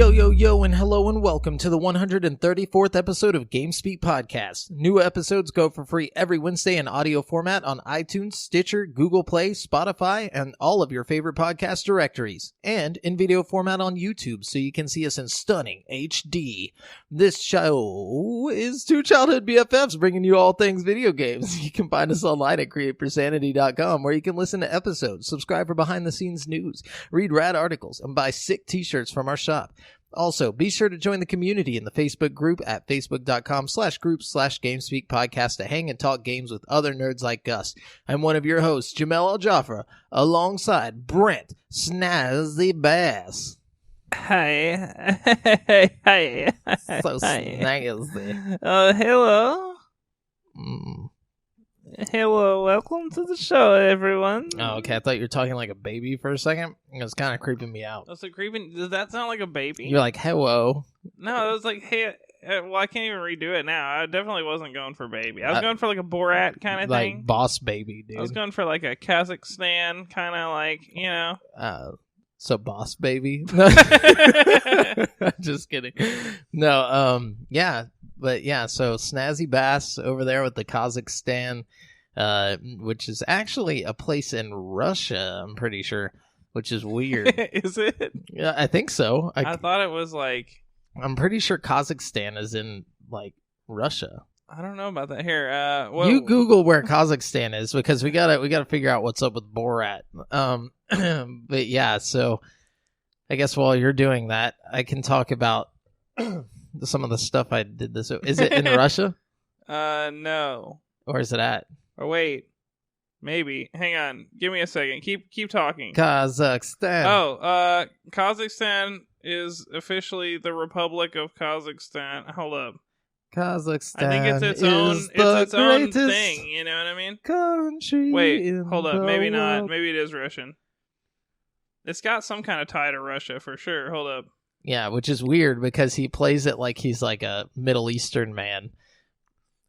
Yo, and hello and welcome to the 134th episode of GameSpeak Podcast. New episodes go for free every Wednesday in audio format on iTunes, Stitcher, Google Play, Spotify, and all of your favorite podcast directories, and in video format on YouTube so you can see us in stunning HD. This show is two childhood BFFs bringing you all things video games. You can find us online at createforsanity.com where you can listen to episodes, subscribe for behind-the-scenes news, read rad articles, and buy sick t-shirts from our shop. Also, be sure to join the community in the Facebook group at facebook.com/group/GameSpeak Podcast to hang and talk games with other nerds like us. I'm one of your hosts, JAMAL Al-Jafra, alongside Brent Snazzy Bass. Hi. So snazzy. Hello. Hello, welcome to the show, everyone. Oh, okay. I thought you were talking like a baby for a second. It was kind of creeping me out. That's creeping. Does that sound like a baby? You're like, hello. No, it was like, hey. Well, I can't even redo it now. I definitely wasn't going for baby. I was going for like a Borat kind of thing. Like boss baby, dude. I was going for like a Kazakhstan kind of like, you know. So boss baby. Just kidding. No, yeah. But yeah, so Snazzy Bass over there with the Kazakhstan, which is actually a place in Russia, I'm pretty sure, which is weird. Is it? Yeah, I think so. I thought it was like... I'm pretty sure Kazakhstan is in, like, Russia. I don't know about that. Here, you Google where Kazakhstan is, because we gotta figure out what's up with Borat. But yeah, so I guess while you're doing that, I can talk about some of the stuff I did this. Is it in Russia? No. Where is it at? Oh, wait. Maybe. Hang on. Give me a second. Keep talking. Kazakhstan. Oh, Kazakhstan is officially the Republic of Kazakhstan. Hold up. Kazakhstan. I think it's its own thing, you know what I mean? Country. Wait, hold up. Maybe not. World. Maybe it is Russian. It's got some kind of tie to Russia for sure. Hold up. Yeah, which is weird because he plays it like he's like a Middle Eastern man.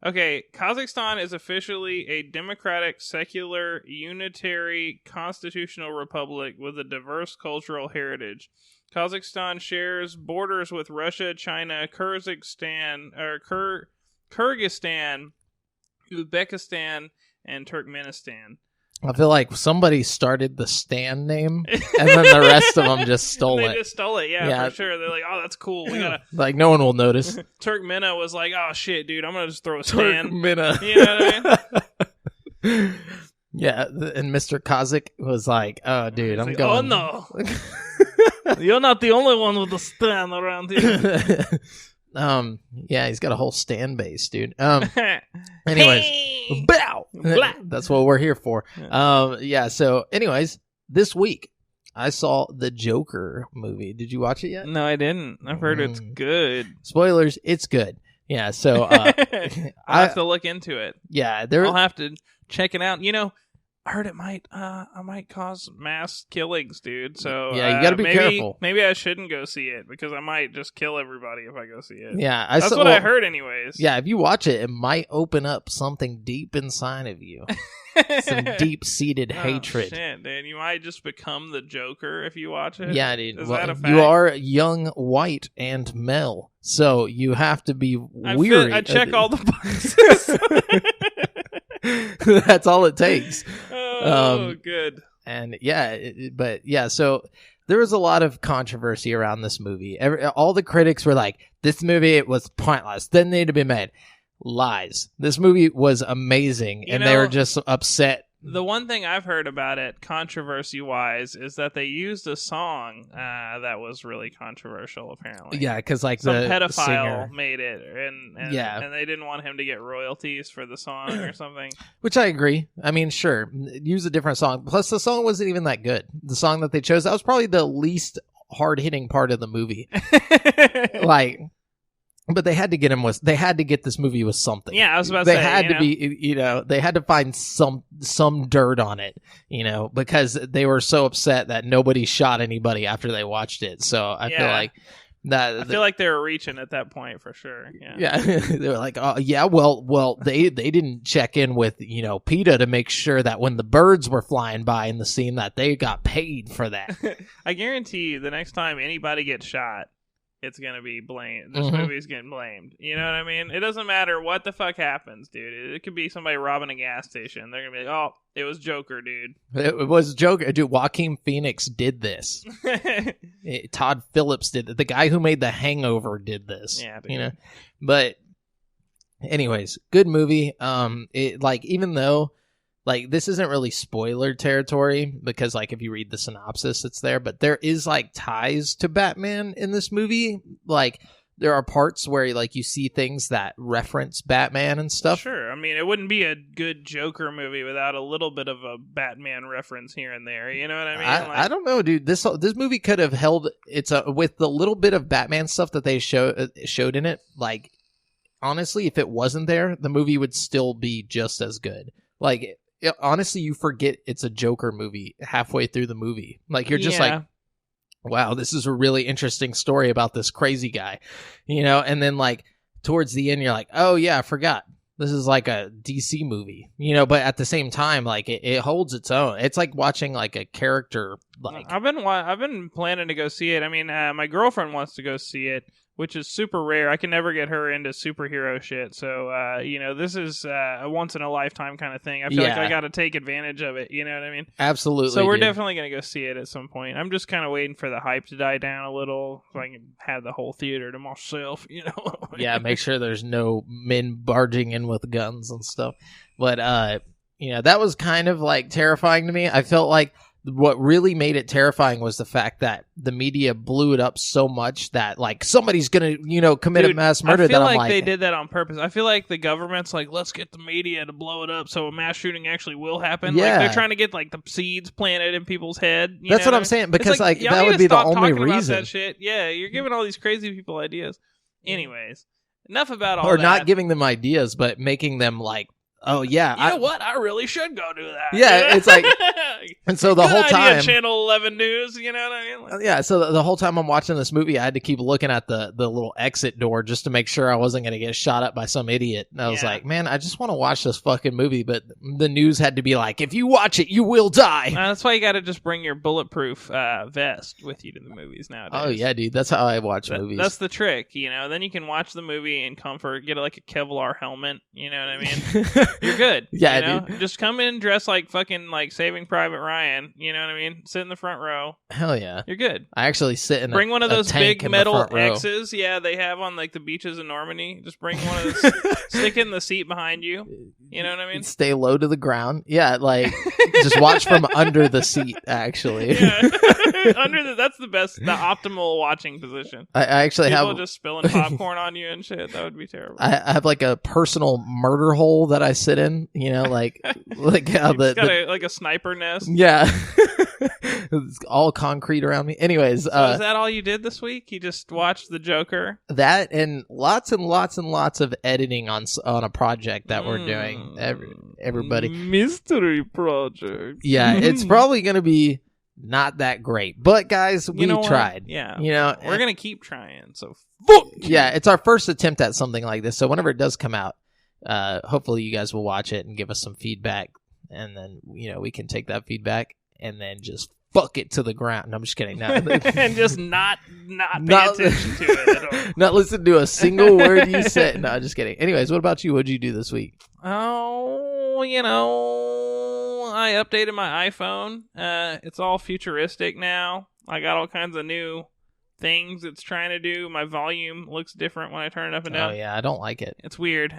Okay, Kazakhstan is officially a democratic, secular, unitary, constitutional republic with a diverse cultural heritage. Kazakhstan shares borders with Russia, China, Kyrgyzstan, Uzbekistan, and Turkmenistan. I feel like somebody started the Stan name, and then the rest of them just stole it. They just stole it, yeah, for sure. They're like, oh, that's cool. We gotta. Like, no one will notice. Turkmena was like, oh, shit, dude, I'm gonna just throw a Stan. Turkmena. You know what I mean? Yeah, and Mr. Kazakh was like, oh, dude, I'm like, going. Oh, no. You're not the only one with a Stan around here. Yeah, he's got a whole Stan base, dude. Anyways. Hey! Bow! Blah! That's what we're here for. Yeah, so anyways, this week I saw the Joker movie. Did you watch it yet? No, I didn't. I've heard it's good. Spoilers, it's good. Yeah, so I'll have to look into it. Yeah, I'll have to check it out. You know, I heard it might cause mass killings, dude. So yeah, you got to be careful. Maybe I shouldn't go see it because I might just kill everybody if I go see it. Yeah, that's what I heard, anyways. Yeah, if you watch it, it might open up something deep inside of you, some deep-seated hatred. Shit, dude, you might just become the Joker if you watch it. Yeah, dude. Is that a fact? You are young, white, and male, so you have to be weary. I check all the boxes. That's all it takes. Oh, good. And yeah, but yeah, so there was a lot of controversy around this movie. All the critics were like, this movie was pointless, didn't need to be made. Lies. This movie was amazing, and they were just upset. The one thing I've heard about it, controversy-wise, is that they used a song that was really controversial, apparently. Yeah, because like some the pedophile singer made it, and they didn't want him to get royalties for the song or something. Which I agree. I mean, sure, use a different song. Plus, the song wasn't even that good. The song that they chose, that was probably the least hard-hitting part of the movie. But they had to get him with. They had to get this movie with something. Yeah, I was about to say. They had to be, they had to find some dirt on it, because they were so upset that nobody shot anybody after they watched it. So I feel like that. I feel like they were reaching at that point for sure. Yeah, they were like, oh yeah, well, they didn't check in with PETA to make sure that when the birds were flying by in the scene that they got paid for that. I guarantee you, the next time anybody gets shot, it's gonna be blamed. This movie's getting blamed. You know what I mean? It doesn't matter what the fuck happens, dude. It could be somebody robbing a gas station. They're gonna be like, oh, it was Joker, dude. It was Joker. Dude, Joaquin Phoenix did this. Todd Phillips did it. The guy who made The Hangover did this. Yeah, dude. You know? But anyways, good movie. It, like, even though, like, this isn't really spoiler territory because, like, if you read the synopsis, it's there. But there is, like, ties to Batman in this movie. Like, there are parts where, like, you see things that reference Batman and stuff. Sure. I mean, it wouldn't be a good Joker movie without a little bit of a Batman reference here and there. You know what I mean? I don't know, dude. This movie could have held with the little bit of Batman stuff that they showed in it. Like, honestly, if it wasn't there, the movie would still be just as good. Like, honestly, you forget it's a Joker movie halfway through the movie. Like, you're just like, wow, this is a really interesting story about this crazy guy, you know? And then, like, towards the end, you're like, oh, yeah, I forgot. This is like a DC movie, you know? But at the same time, like, it holds its own. It's like watching, like, a character, like... I've been planning to go see it. I mean, my girlfriend wants to go see it, which is super rare. I can never get her into superhero shit. So, you know, this is a once-in-a-lifetime kind of thing. I feel like I got to take advantage of it. You know what I mean? Absolutely. So we're definitely going to go see it at some point. I'm just kind of waiting for the hype to die down a little so I can have the whole theater to myself, you know? Yeah, make sure there's no men barging in with guns and stuff. But, you know, that was kind of, like, terrifying to me. I felt like what really made it terrifying was the fact that the media blew it up so much that, like, somebody's gonna, you know, commit a mass murder. I feel that like they did that on purpose. I feel like the government's like, let's get the media to blow it up so a mass shooting actually will happen. Yeah. Like, they're trying to get, like, the seeds planted in people's head. That's what I'm saying, because, like that would be the only reason. That shit. Yeah, you're giving all these crazy people ideas. Anyways, enough about all that. Or not giving them ideas, but making them, like, oh, yeah. You know what? I really should go do that. Yeah, it's like... And so the whole time... Channel 11 News, you know what I mean? Like, yeah, so the whole time I'm watching this movie, I had to keep looking at the little exit door just to make sure I wasn't going to get shot up by some idiot. And I was like, man, I just want to watch this fucking movie, but the news had to be like, if you watch it, you will die. That's why you got to just bring your bulletproof vest with you to the movies nowadays. Oh, yeah, dude. That's how I watch movies. That's the trick, you know? Then you can watch the movie in comfort, get like a Kevlar helmet, you know what I mean? You're good. Yeah, you know? dude. Just come in dressed like fucking like Saving Private Ryan, you know what I mean? Sit in the front row. Hell yeah. You're good. I actually sit in Bring one of those big metal X's, yeah, they have on like the beaches in Normandy. Just bring one of those, stick it in the seat behind you. You know what I mean? Stay low to the ground. Yeah, like just watch from under the seat, actually. Yeah. That's the best, the optimal watching position. I actually People have just spilling popcorn on you and shit. That would be terrible. I have like a personal murder hole that I sit in, you know, like how like a sniper nest. Yeah. It's all concrete around me. Anyways, so is that all you did this week? You just watched The Joker? That and lots of editing on a project that we're doing. Everybody. Mystery project. Yeah, it's probably going to be not that great. But guys, we tried. Yeah. You know, we're going to keep trying. So yeah, it's our first attempt at something like this. So whenever it does come out, hopefully you guys will watch it and give us some feedback, and then, you know, we can take that feedback and then just fuck it to the ground. No, I'm just kidding. No. And just not pay attention to it at all. Not listen to a single word you said. No, just kidding. Anyways, what about you? What'd you do this week? Oh, you know, I updated my iPhone. It's all futuristic now. I got all kinds of new things it's trying to do. My volume looks different when I turn it up and down. Oh yeah, I don't like it. It's weird.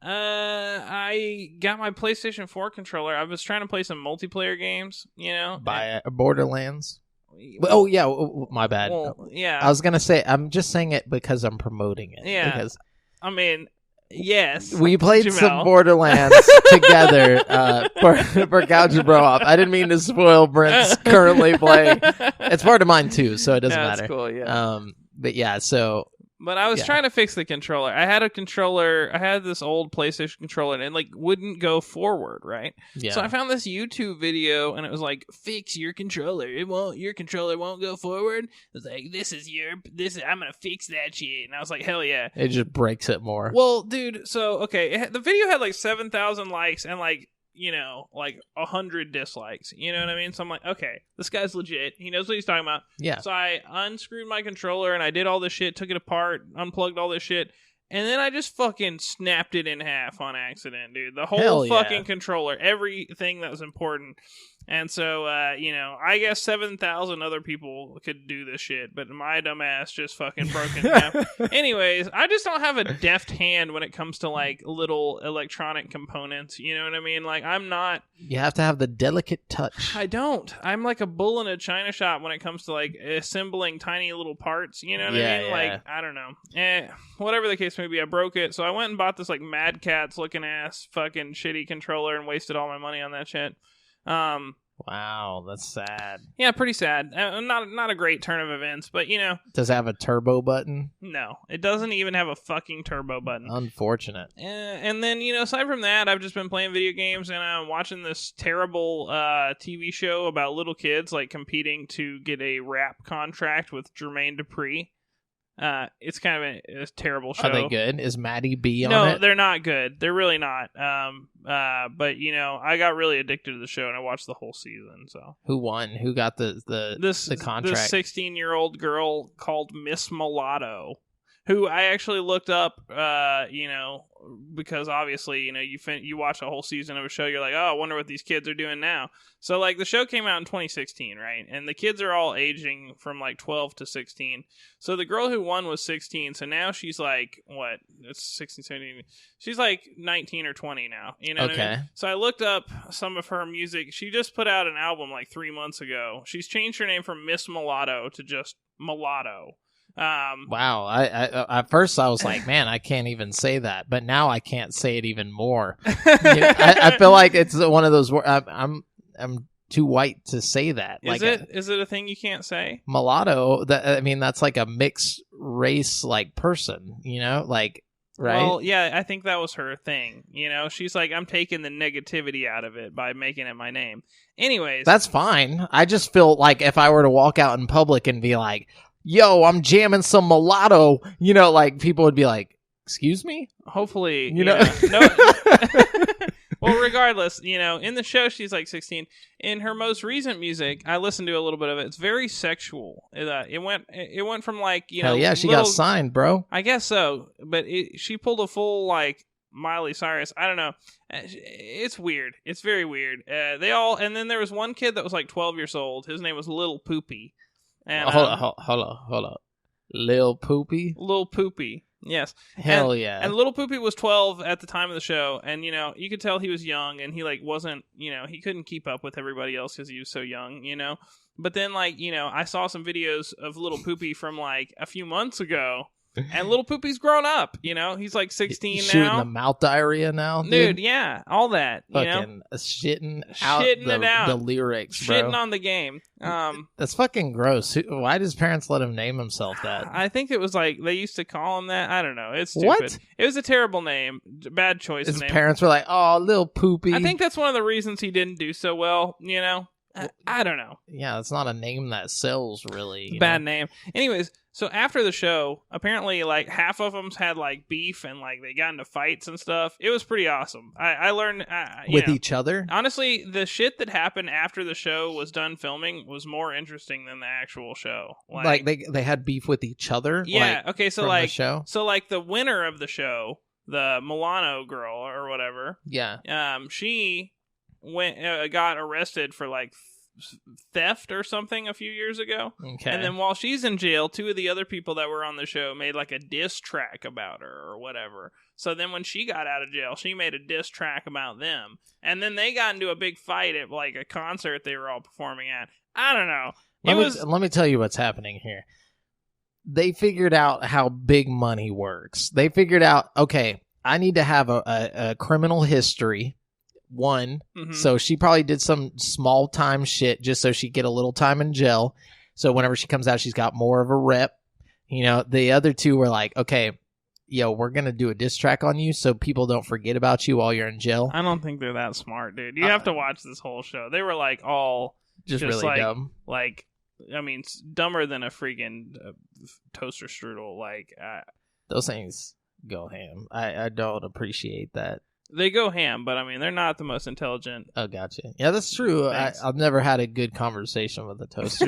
I got my PlayStation 4 controller. I was trying to play some multiplayer games, you know. By Borderlands? Oh, yeah. My bad. Well, yeah. I was going to say, I'm just saying it because I'm promoting it. Yeah. Because I mean, yes. We played JAMAL. some Borderlands together for Gouge Bro Off. I didn't mean to spoil Brent's currently playing. It's part of mine, too, so it doesn't matter. That's cool, yeah. But yeah, so... But I was trying to fix the controller. I had this old PlayStation controller and it like wouldn't go forward, right? Yeah. So I found this YouTube video and it was like, fix your controller. Your controller won't go forward. It was like, I'm gonna fix that shit. And I was like, hell yeah. It just breaks it more. Well, dude, so okay, the video had like 7,000 likes and like like 100 dislikes. You know what I mean? So I'm like, okay, this guy's legit. He knows what he's talking about. Yeah. So I unscrewed my controller and I did all this shit, took it apart, unplugged all this shit. And then I just fucking snapped it in half on accident, dude. The whole fucking controller, everything that was important. And so, I guess 7,000 other people could do this shit, but my dumb ass just fucking broke in half. Anyways, I just don't have a deft hand when it comes to, like, little electronic components. You know what I mean? Like, I'm not... You have to have the delicate touch. I don't. I'm like a bull in a china shop when it comes to, like, assembling tiny little parts. You know what I mean? Like, I don't know. Whatever the case may be, I broke it. So I went and bought this, like, Mad Catz looking ass fucking shitty controller and wasted all my money on that shit. Wow, that's sad. Yeah, pretty sad. Not a great turn of events, but Does it have a turbo button? No, it doesn't even have a fucking turbo button. Unfortunate. And then aside from that, I've just been playing video games and I'm watching this terrible TV show about little kids like competing to get a rap contract with Jermaine Dupri. It's kind of a terrible show. Are they good? Is Maddie B on it? No, they're not good. They're really not. But I got really addicted to the show and I watched the whole season. So who won? Who got the contract? This 16-year-old girl called Miss Mulatto, who I actually looked up. Because obviously you watch a whole season of a show, you're like, oh, I wonder what these kids are doing now. So like the show came out in 2016, right? And the kids are all aging from like 12 to 16. So the girl who won was 16. So now she's like, what? It's 16, 17. She's like 19 or 20 now. You know what I mean? So I looked up some of her music. She just put out an album like 3 months ago. She's changed her name from Miss Mulatto to just Mulatto. Wow. I at first I was like, man, I can't even say that, but now I can't say it even more. I feel like it's one of those where I'm too white to say that. Is it a thing you can't say? Mulatto. That's like a mixed race like person. Like. Right. Well, yeah, I think that was her thing. She's like, I'm taking the negativity out of it by making it my name. Anyways, that's fine. I just feel like if I were to walk out in public and be like, yo, I'm jamming some Mulatto, like people would be like, excuse me? Hopefully, no. Well, regardless, in the show, she's like 16. In her most recent music, I listened to a little bit of it. It's very sexual. It went from like, Hell yeah, she got signed, bro. I guess so. But she pulled a full like Miley Cyrus. I don't know. It's weird. It's very weird. And then there was one kid that was like 12 years old. His name was Lil Poopy. And, hold up. Lil Poopy? Lil Poopy, yes. Hell yeah. And Lil Poopy was 12 at the time of the show, and, you could tell he was young, and he, like, wasn't, he couldn't keep up with everybody else because he was so young, But then, like, I saw some videos of Lil Poopy from, like, a few months ago, and Lil Poopy's grown up, he's like 16 Shooting now. the mouth diarrhea now, dude. Yeah, all that, fucking shitting out the lyrics, bro. Shitting on the game. That's fucking gross. Why does parents let him name himself that? I think it was like they used to call him that. I don't know. It's stupid. What? It was a terrible name. Bad choice of His name. parents were like, oh, Lil Poopy. I think that's one of the reasons he didn't do so well, I don't know. Yeah, it's not a name that sells, really. Bad name. Anyways, so after the show, apparently, like, half of them had, like, beef and, like, they got into fights and stuff. It was pretty awesome. I learned... With each other? Honestly, the shit that happened after the show was done filming was more interesting than the actual show. Like they had beef with each other? Yeah, like, okay, so, from like... the show? So, like, the winner of the show, the Milano girl or whatever... Yeah. She got arrested for, like... theft or something a few years ago. Okay. And then while she's in jail, two of the other people that were on the show made like a diss track about her or whatever. So then when she got out of jail, she made a diss track about them. And then they got into a big fight at like a concert they were all performing at. I don't know. Let me tell you what's happening here. They figured out how big money works. They figured out, okay, I need to have a criminal history. One, so she probably did some small time shit just so she'd get a little time in jail. So whenever she comes out, she's got more of a rep. The other two were like, okay, yo, we're going to do a diss track on you so people don't forget about you while you're in jail. I don't think they're that smart, dude. You have to watch this whole show. They were like all just really like, dumb. Like, I mean, dumber than a freaking toaster strudel. Like, those things go ham. I don't appreciate that. They go ham, but I mean, they're not the most intelligent. Oh, gotcha. Yeah, that's true. I've never had a good conversation with a toaster.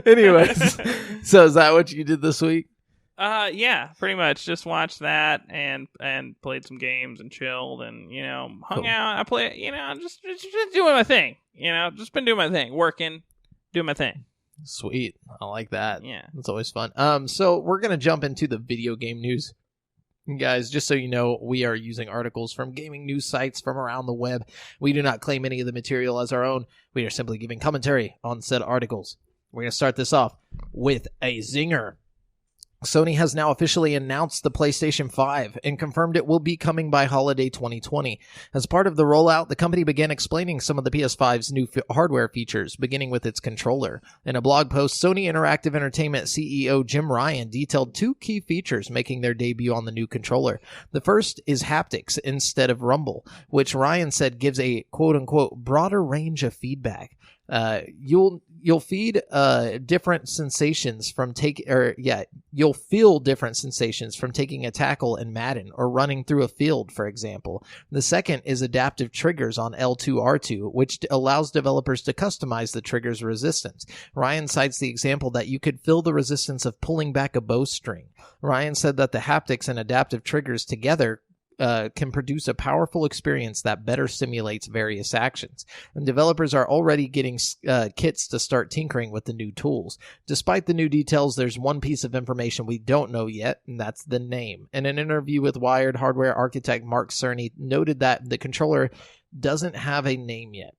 Anyways, so is that what you did this week? Yeah, pretty much. Just watched that and played some games and chilled and, hung out. I play, just doing my thing. Just been doing my thing, working, doing my thing. Sweet. I like that. Yeah. It's always fun. So we're going to jump into the video game news. Guys, just so you know, we are using articles from gaming news sites from around the web. We do not claim any of the material as our own. We are simply giving commentary on said articles. We're going to start this off with a zinger. Sony has now officially announced the PlayStation 5 and confirmed it will be coming by holiday 2020. As part of the rollout, the company began explaining some of the PS5's new hardware features, beginning with its controller. In a blog post, Sony Interactive Entertainment CEO Jim Ryan detailed 2 key features making their debut on the new controller. The first is haptics instead of rumble, which Ryan said gives a quote-unquote broader range of feedback. You'll feed different sensations from you'll feel different sensations from taking a tackle in Madden or running through a field, for example. The second is adaptive triggers on L2 R2, which allows developers to customize the trigger's resistance. Ryan cites the example that you could feel the resistance of pulling back a bowstring. Ryan said that the haptics and adaptive triggers together can produce a powerful experience that better simulates various actions. And developers are already getting kits to start tinkering with the new tools. Despite the new details, there's one piece of information we don't know yet, and that's the name. In an interview with Wired, hardware architect Mark Cerny noted that the controller doesn't have a name yet.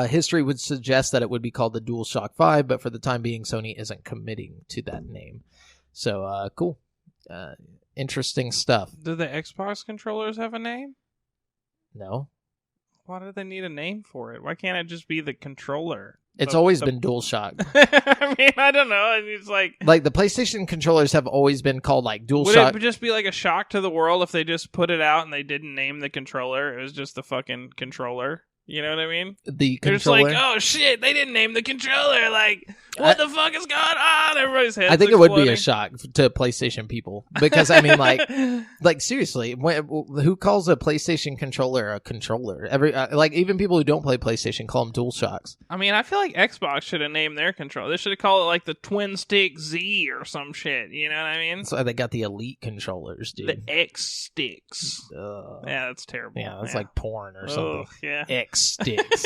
History would suggest that it would be called the DualShock 5, but for the time being, Sony isn't committing to that name. So, cool. Interesting stuff. Do the Xbox controllers have a name? No. Why do they need a name for it? Why can't it just be the controller? It's always been DualShock. I mean, I don't know. It's like the PlayStation controllers have always been called DualShock. Would it just be like a shock to the world if they just put it out and they didn't name the controller? It was just the fucking controller. You know what I mean? The They're controller. just like, oh shit, they didn't name the controller. Like, what the fuck is going on? Everybody's heads I think exploding. it would be a shock to PlayStation people because I mean, like seriously, who calls a PlayStation controller a controller? Even people who don't play PlayStation call them DualShocks. I mean, I feel like Xbox should have named their controller. They should have called it like the Twin Stick Z or some shit. You know what I mean? That's why they got the Elite controllers, dude. The X sticks. Yeah, that's terrible. Yeah, that's like porn or something. Yeah. X sticks.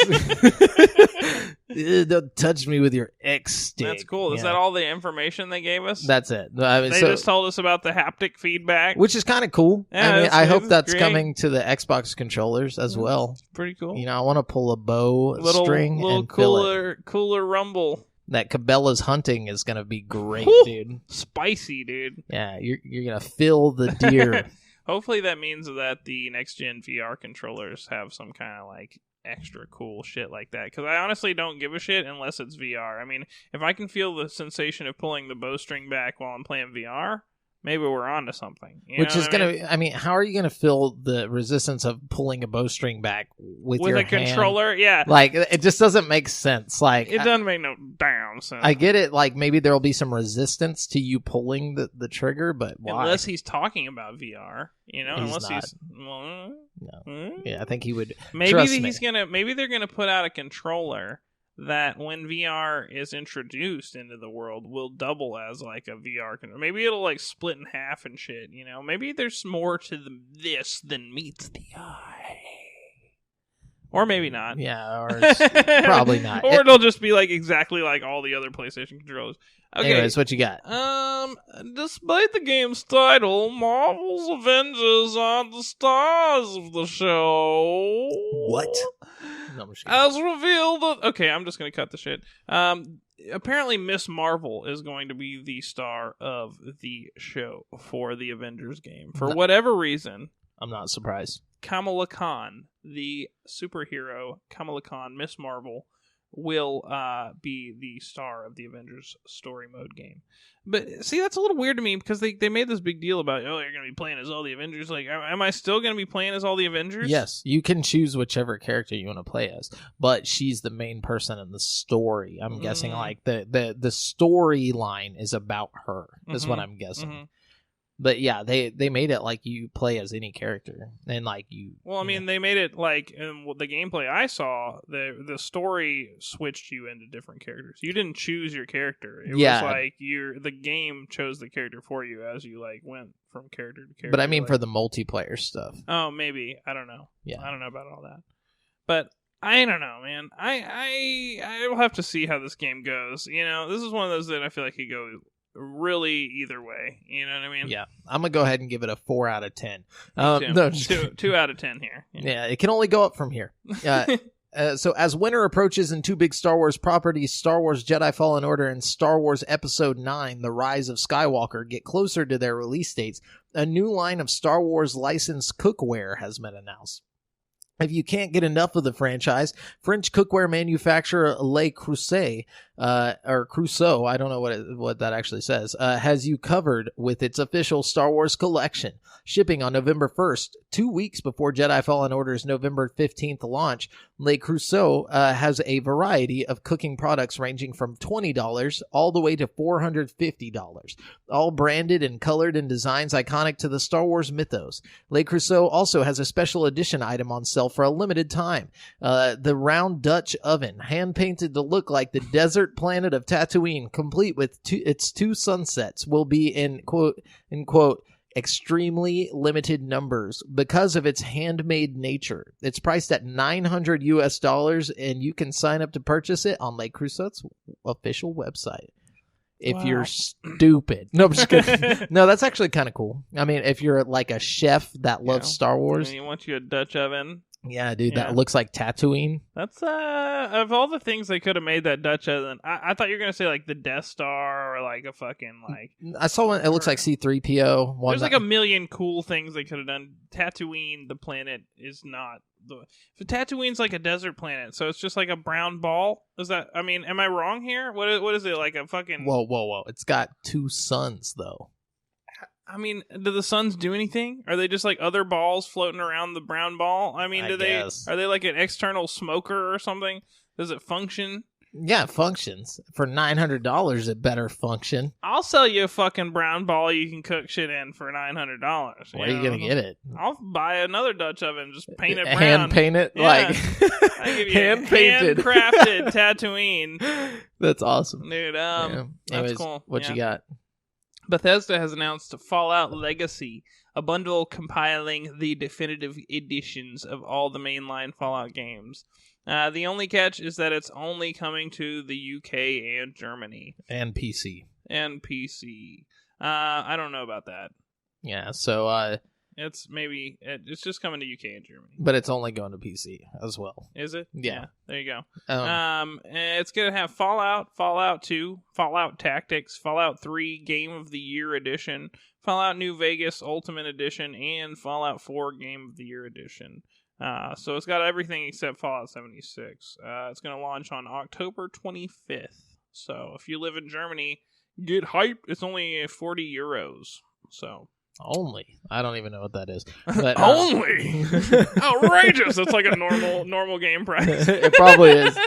Don't touch me with your X stick. That's cool. Is that all the information they gave us? That's it. They just told us about the haptic feedback, which is kind of cool. Yeah, I hope that's great. coming to the Xbox controllers as well. Pretty cool. I want to pull a bow string and cooler, fill it. Cooler rumble. That Cabela's hunting is gonna be great, dude. Spicy, dude. Yeah, you're gonna fill the deer. Hopefully that means that the next gen VR controllers have some kind of extra cool shit like that, because I honestly don't give a shit unless it's VR. I mean, if I can feel the sensation of pulling the bowstring back while I'm playing VR, maybe we're on to something. Which is going to, I mean, how are you going to feel the resistance of pulling a bowstring back with your a hand? Controller? Yeah. It just doesn't make sense. It doesn't make no damn sense. I get it. Maybe there'll be some resistance to you pulling the trigger, but why? Unless he's talking about VR, unless not. he's... Well, no. Yeah, I think he would. Maybe maybe they're going to put out a controller that when VR is introduced into the world will double as a VR controller. Maybe it'll split in half and shit, Maybe there's more to this than meets the eye. Or maybe not. Yeah, or probably not. Or it'll just be exactly like all the other PlayStation controllers. Okay. Anyways, what you got? Despite the game's title, Marvel's Avengers are the stars of the show. What? No, as revealed... Okay, I'm just going to cut the shit. Apparently, Miss Marvel is going to be the star of the show for the Avengers game. For whatever reason... I'm not surprised. Kamala Khan, the superhero Kamala Khan, Miss Marvel, will be the star of the Avengers story mode game. But see, that's a little weird to me because they made this big deal about, you're going to be playing as all the Avengers. Am I still going to be playing as all the Avengers? Yes, you can choose whichever character you want to play as, but she's the main person in the story. I'm guessing the storyline is about her, is what I'm guessing. But yeah, they made it like you play as any character, and like you. Well, I mean, they made it like in the gameplay I saw. The story switched you into different characters. You didn't choose your character. It was like the game chose the character for you as you like went from character to character. But I mean, like, for the multiplayer stuff. Oh, maybe, I don't know. Yeah, I don't know about all that. But I don't know, man. I will have to see how this game goes. You know, this is one of those that I feel like could go really either way. You know what I mean? Yeah. I'm going to go ahead and give it a 4 out of 10. No, 2 out of 10 here. Yeah, it can only go up from here. So as winter approaches in two big Star Wars properties, Star Wars Jedi Fallen Order and Star Wars Episode 9, The Rise of Skywalker, get closer to their release dates, a new line of Star Wars licensed cookware has been announced. If you can't get enough of the franchise, French cookware manufacturer Le Creuset, or Crusoe, I don't know what that actually says, has you covered with its official Star Wars collection. Shipping on November 1st, 2 weeks before Jedi Fallen Order's November 15th launch, Le Crusoe has a variety of cooking products ranging from $20 all the way to $450, all branded and colored in designs iconic to the Star Wars mythos. Le Crusoe also has a special edition item on sale for a limited time. The round Dutch oven, hand-painted to look like the desert planet of Tatooine, complete with its 2 sunsets, will be in quote, extremely limited numbers because of its handmade nature. It's priced at $900 and you can sign up to purchase it on Le Crusoe's official website. If you're stupid. No, I'm just kidding. No, that's actually kind of cool. I mean, if you're like a chef that loves Star Wars. And you want you a Dutch oven. Yeah, dude, that looks like Tatooine. That's, of all the things they could have made that Dutch oven, I thought you were going to say, like, the Death Star or, like, a fucking, like... I saw one, it looks like C-3PO. There's, like, a million cool things they could have done. Tatooine, the planet, is not... Tatooine's like a desert planet, so it's just like a brown ball? Is that... I mean, am I wrong here? What is it, like a fucking... Whoa. It's got 2 suns, though. I mean, do the suns do anything? Are they just like other balls floating around the brown ball? I mean, are they like an external smoker or something? Does it function? Yeah, it functions. For $900, it better function. I'll sell you a fucking brown ball you can cook shit in for $900. Where are you going to get it? I'll buy another Dutch oven, just paint it brown. Hand paint it? Yeah. Like, I give you hand-painted. handcrafted Tatooine. That's awesome. Dude, Anyways, that's cool. What you got? Bethesda has announced Fallout Legacy, a bundle compiling the definitive editions of all the mainline Fallout games. The only catch is that it's only coming to the UK and Germany. And PC. I don't know about that. Yeah, so... it's just coming to UK and Germany. But it's only going to PC as well. Is it? Yeah. There you go. It's going to have Fallout, Fallout 2, Fallout Tactics, Fallout 3 Game of the Year Edition, Fallout New Vegas Ultimate Edition, and Fallout 4 Game of the Year Edition. So it's got everything except Fallout 76. It's going to launch on October 25th. So if you live in Germany, get hyped. It's only 40 euros. So... Only. I don't even know what that is. But, only? Outrageous! It's like a normal game price. It probably is.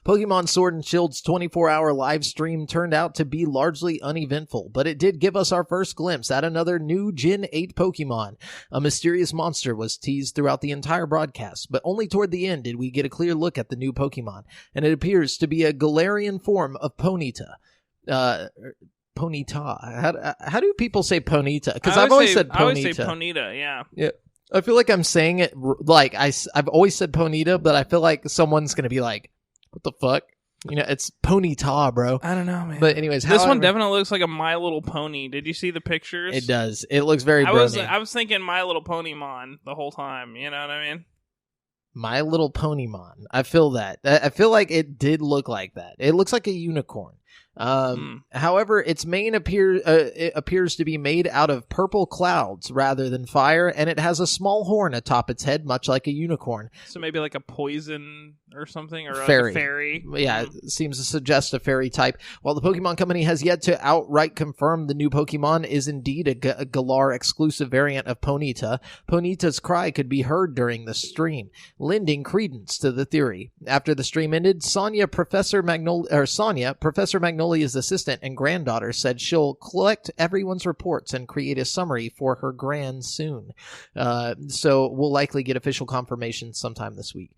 Pokemon Sword and Shield's 24-hour live stream turned out to be largely uneventful, but it did give us our first glimpse at another new Gen 8 Pokemon. A mysterious monster was teased throughout the entire broadcast, but only toward the end did we get a clear look at the new Pokemon, and it appears to be a Galarian form of Ponyta. Ponyta. How do people say Ponyta? Because I've always said Ponyta. I always say Ponyta, yeah. Yeah. I feel like I'm saying it like I've always said Ponyta, but I feel like someone's going to be like, what the fuck? You know, it's Ponyta, bro. I don't know, man. But anyways, this one definitely looks like a My Little Pony. Did you see the pictures? It does. It looks very brony. I was thinking My Little Ponymon the whole time. You know what I mean? My Little Ponymon. I feel that. I feel like it did look like that. It looks like a unicorn. However, its mane appears to be made out of purple clouds rather than fire, and it has a small horn atop its head, much like a unicorn. So maybe like a poison or something, or fairy. Like a fairy. Yeah, it seems to suggest a fairy type. While the Pokemon Company has yet to outright confirm the new Pokemon is indeed a Galar exclusive variant of Ponyta, Ponyta's cry could be heard during the stream, lending credence to the theory. After the stream ended, Sonia, Professor Magnolia's assistant and granddaughter said she'll collect everyone's reports and create a summary for her grand soon. So we'll likely get official confirmation sometime this week.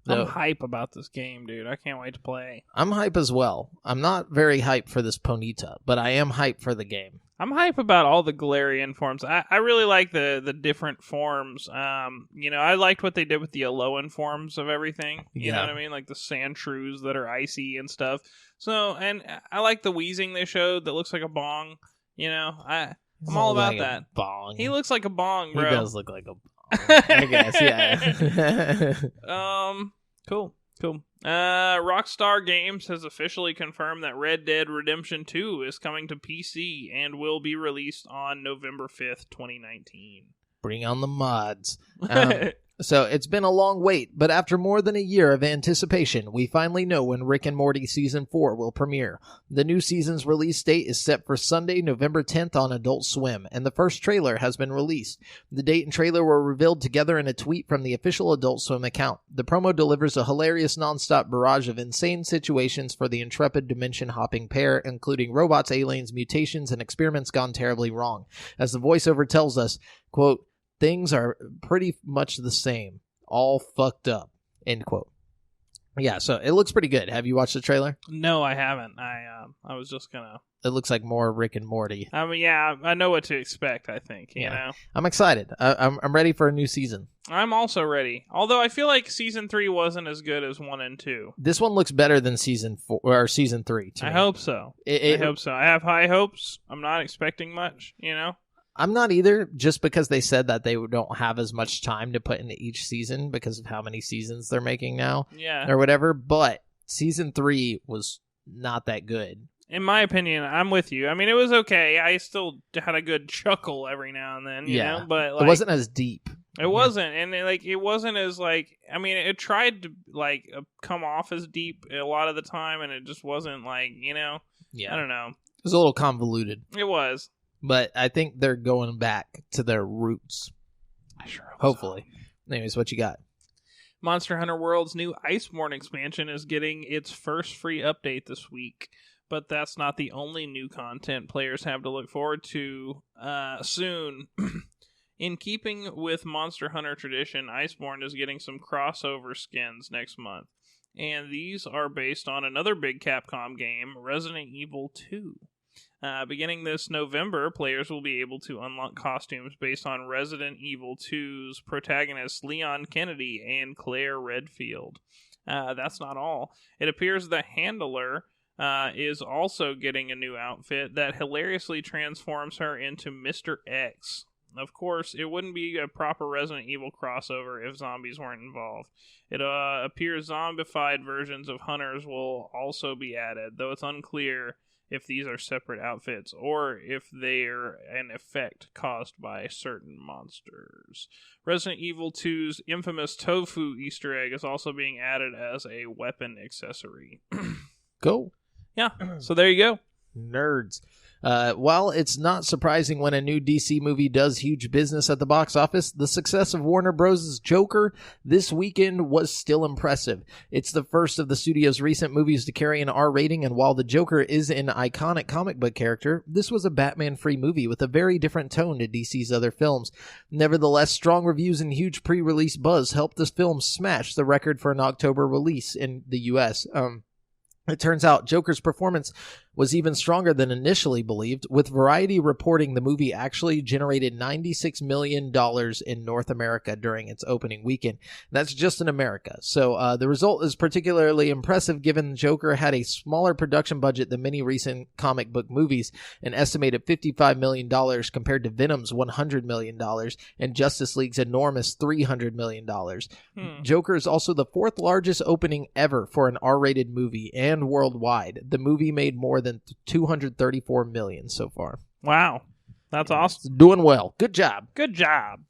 I'm hype about this game, dude. I can't wait to play. I'm hype as well. I'm not very hype for this Ponyta, but I am hype for the game. I'm hype about all the Galarian forms. I really like the different forms. I liked what they did with the Alolan forms of everything. You know what I mean? Like the Sandshrews that are icy and stuff. So, and I like the Weezing they showed that looks like a bong. I'm all about that. Bong. He looks like a bong, bro. He does look like a bong. I guess, yeah. Cool. Rockstar Games has officially confirmed that Red Dead Redemption 2 is coming to PC and will be released on November 5th, 2019. Bring on the mods. So it's been a long wait, but after more than a year of anticipation, we finally know when Rick and Morty Season 4 will premiere. The new season's release date is set for Sunday, November 10th on Adult Swim, and the first trailer has been released. The date and trailer were revealed together in a tweet from the official Adult Swim account. The promo delivers a hilarious nonstop barrage of insane situations for the intrepid dimension-hopping pair, including robots, aliens, mutations, and experiments gone terribly wrong. As the voiceover tells us, quote, "Things are pretty much the same. All fucked up." End quote. Yeah, so it looks pretty good. Have you watched the trailer? No, I haven't. I was just gonna... It looks like more Rick and Morty. I mean, yeah, I know what to expect, I think, you know? I'm excited. I'm ready for a new season. I'm also ready. Although I feel like Season 3 wasn't as good as 1 and 2. This one looks better than Season 4 or Season 3 to me. I hope so. I hope so. I have high hopes. I'm not expecting much, I'm not either, just because they said that they don't have as much time to put into each season because of how many seasons they're making now. Yeah. Or whatever, but Season 3 was not that good. In my opinion, I'm with you. I mean, it was okay. I still had a good chuckle every now and then, you know? But it wasn't as deep. It wasn't, and it wasn't as it tried to come off as deep a lot of the time, and it just wasn't I don't know. It was a little convoluted. It was. But I think they're going back to their roots. I sure hope hopefully. So. Anyways, what you got? Monster Hunter World's new Iceborne expansion is getting its first free update this week. But that's not the only new content players have to look forward to soon. In keeping with Monster Hunter tradition, Iceborne is getting some crossover skins next month. And these are based on another big Capcom game, Resident Evil 2. Beginning this November, players will be able to unlock costumes based on Resident Evil 2's protagonists Leon Kennedy and Claire Redfield. That's not all. It appears the Handler is also getting a new outfit that hilariously transforms her into Mr. X. Of course, it wouldn't be a proper Resident Evil crossover if zombies weren't involved. It appears zombified versions of hunters will also be added, though it's unclear if these are separate outfits, or if they're an effect caused by certain monsters. Resident Evil 2's infamous tofu Easter egg is also being added as a weapon accessory. Cool. Yeah, so there you go. Nerds. While it's not surprising when a new DC movie does huge business at the box office, the success of Warner Bros.' Joker this weekend was still impressive. It's the first of the studio's recent movies to carry an R rating, and while the Joker is an iconic comic book character, this was a Batman-free movie with a very different tone to DC's other films. Nevertheless, strong reviews and huge pre-release buzz helped this film smash the record for an October release in the U.S. It turns out Joker's performance was even stronger than initially believed, with Variety reporting the movie actually generated $96 million in North America during its opening weekend. That's just in America. So the result is particularly impressive given Joker had a smaller production budget than many recent comic book movies, an estimated $55 million compared to Venom's $100 million and Justice League's enormous $300 million. Joker is also the fourth largest opening ever for an R-rated movie and worldwide. The movie made more than $234 million so far. Wow. That's awesome. Doing well. Good job. Good job.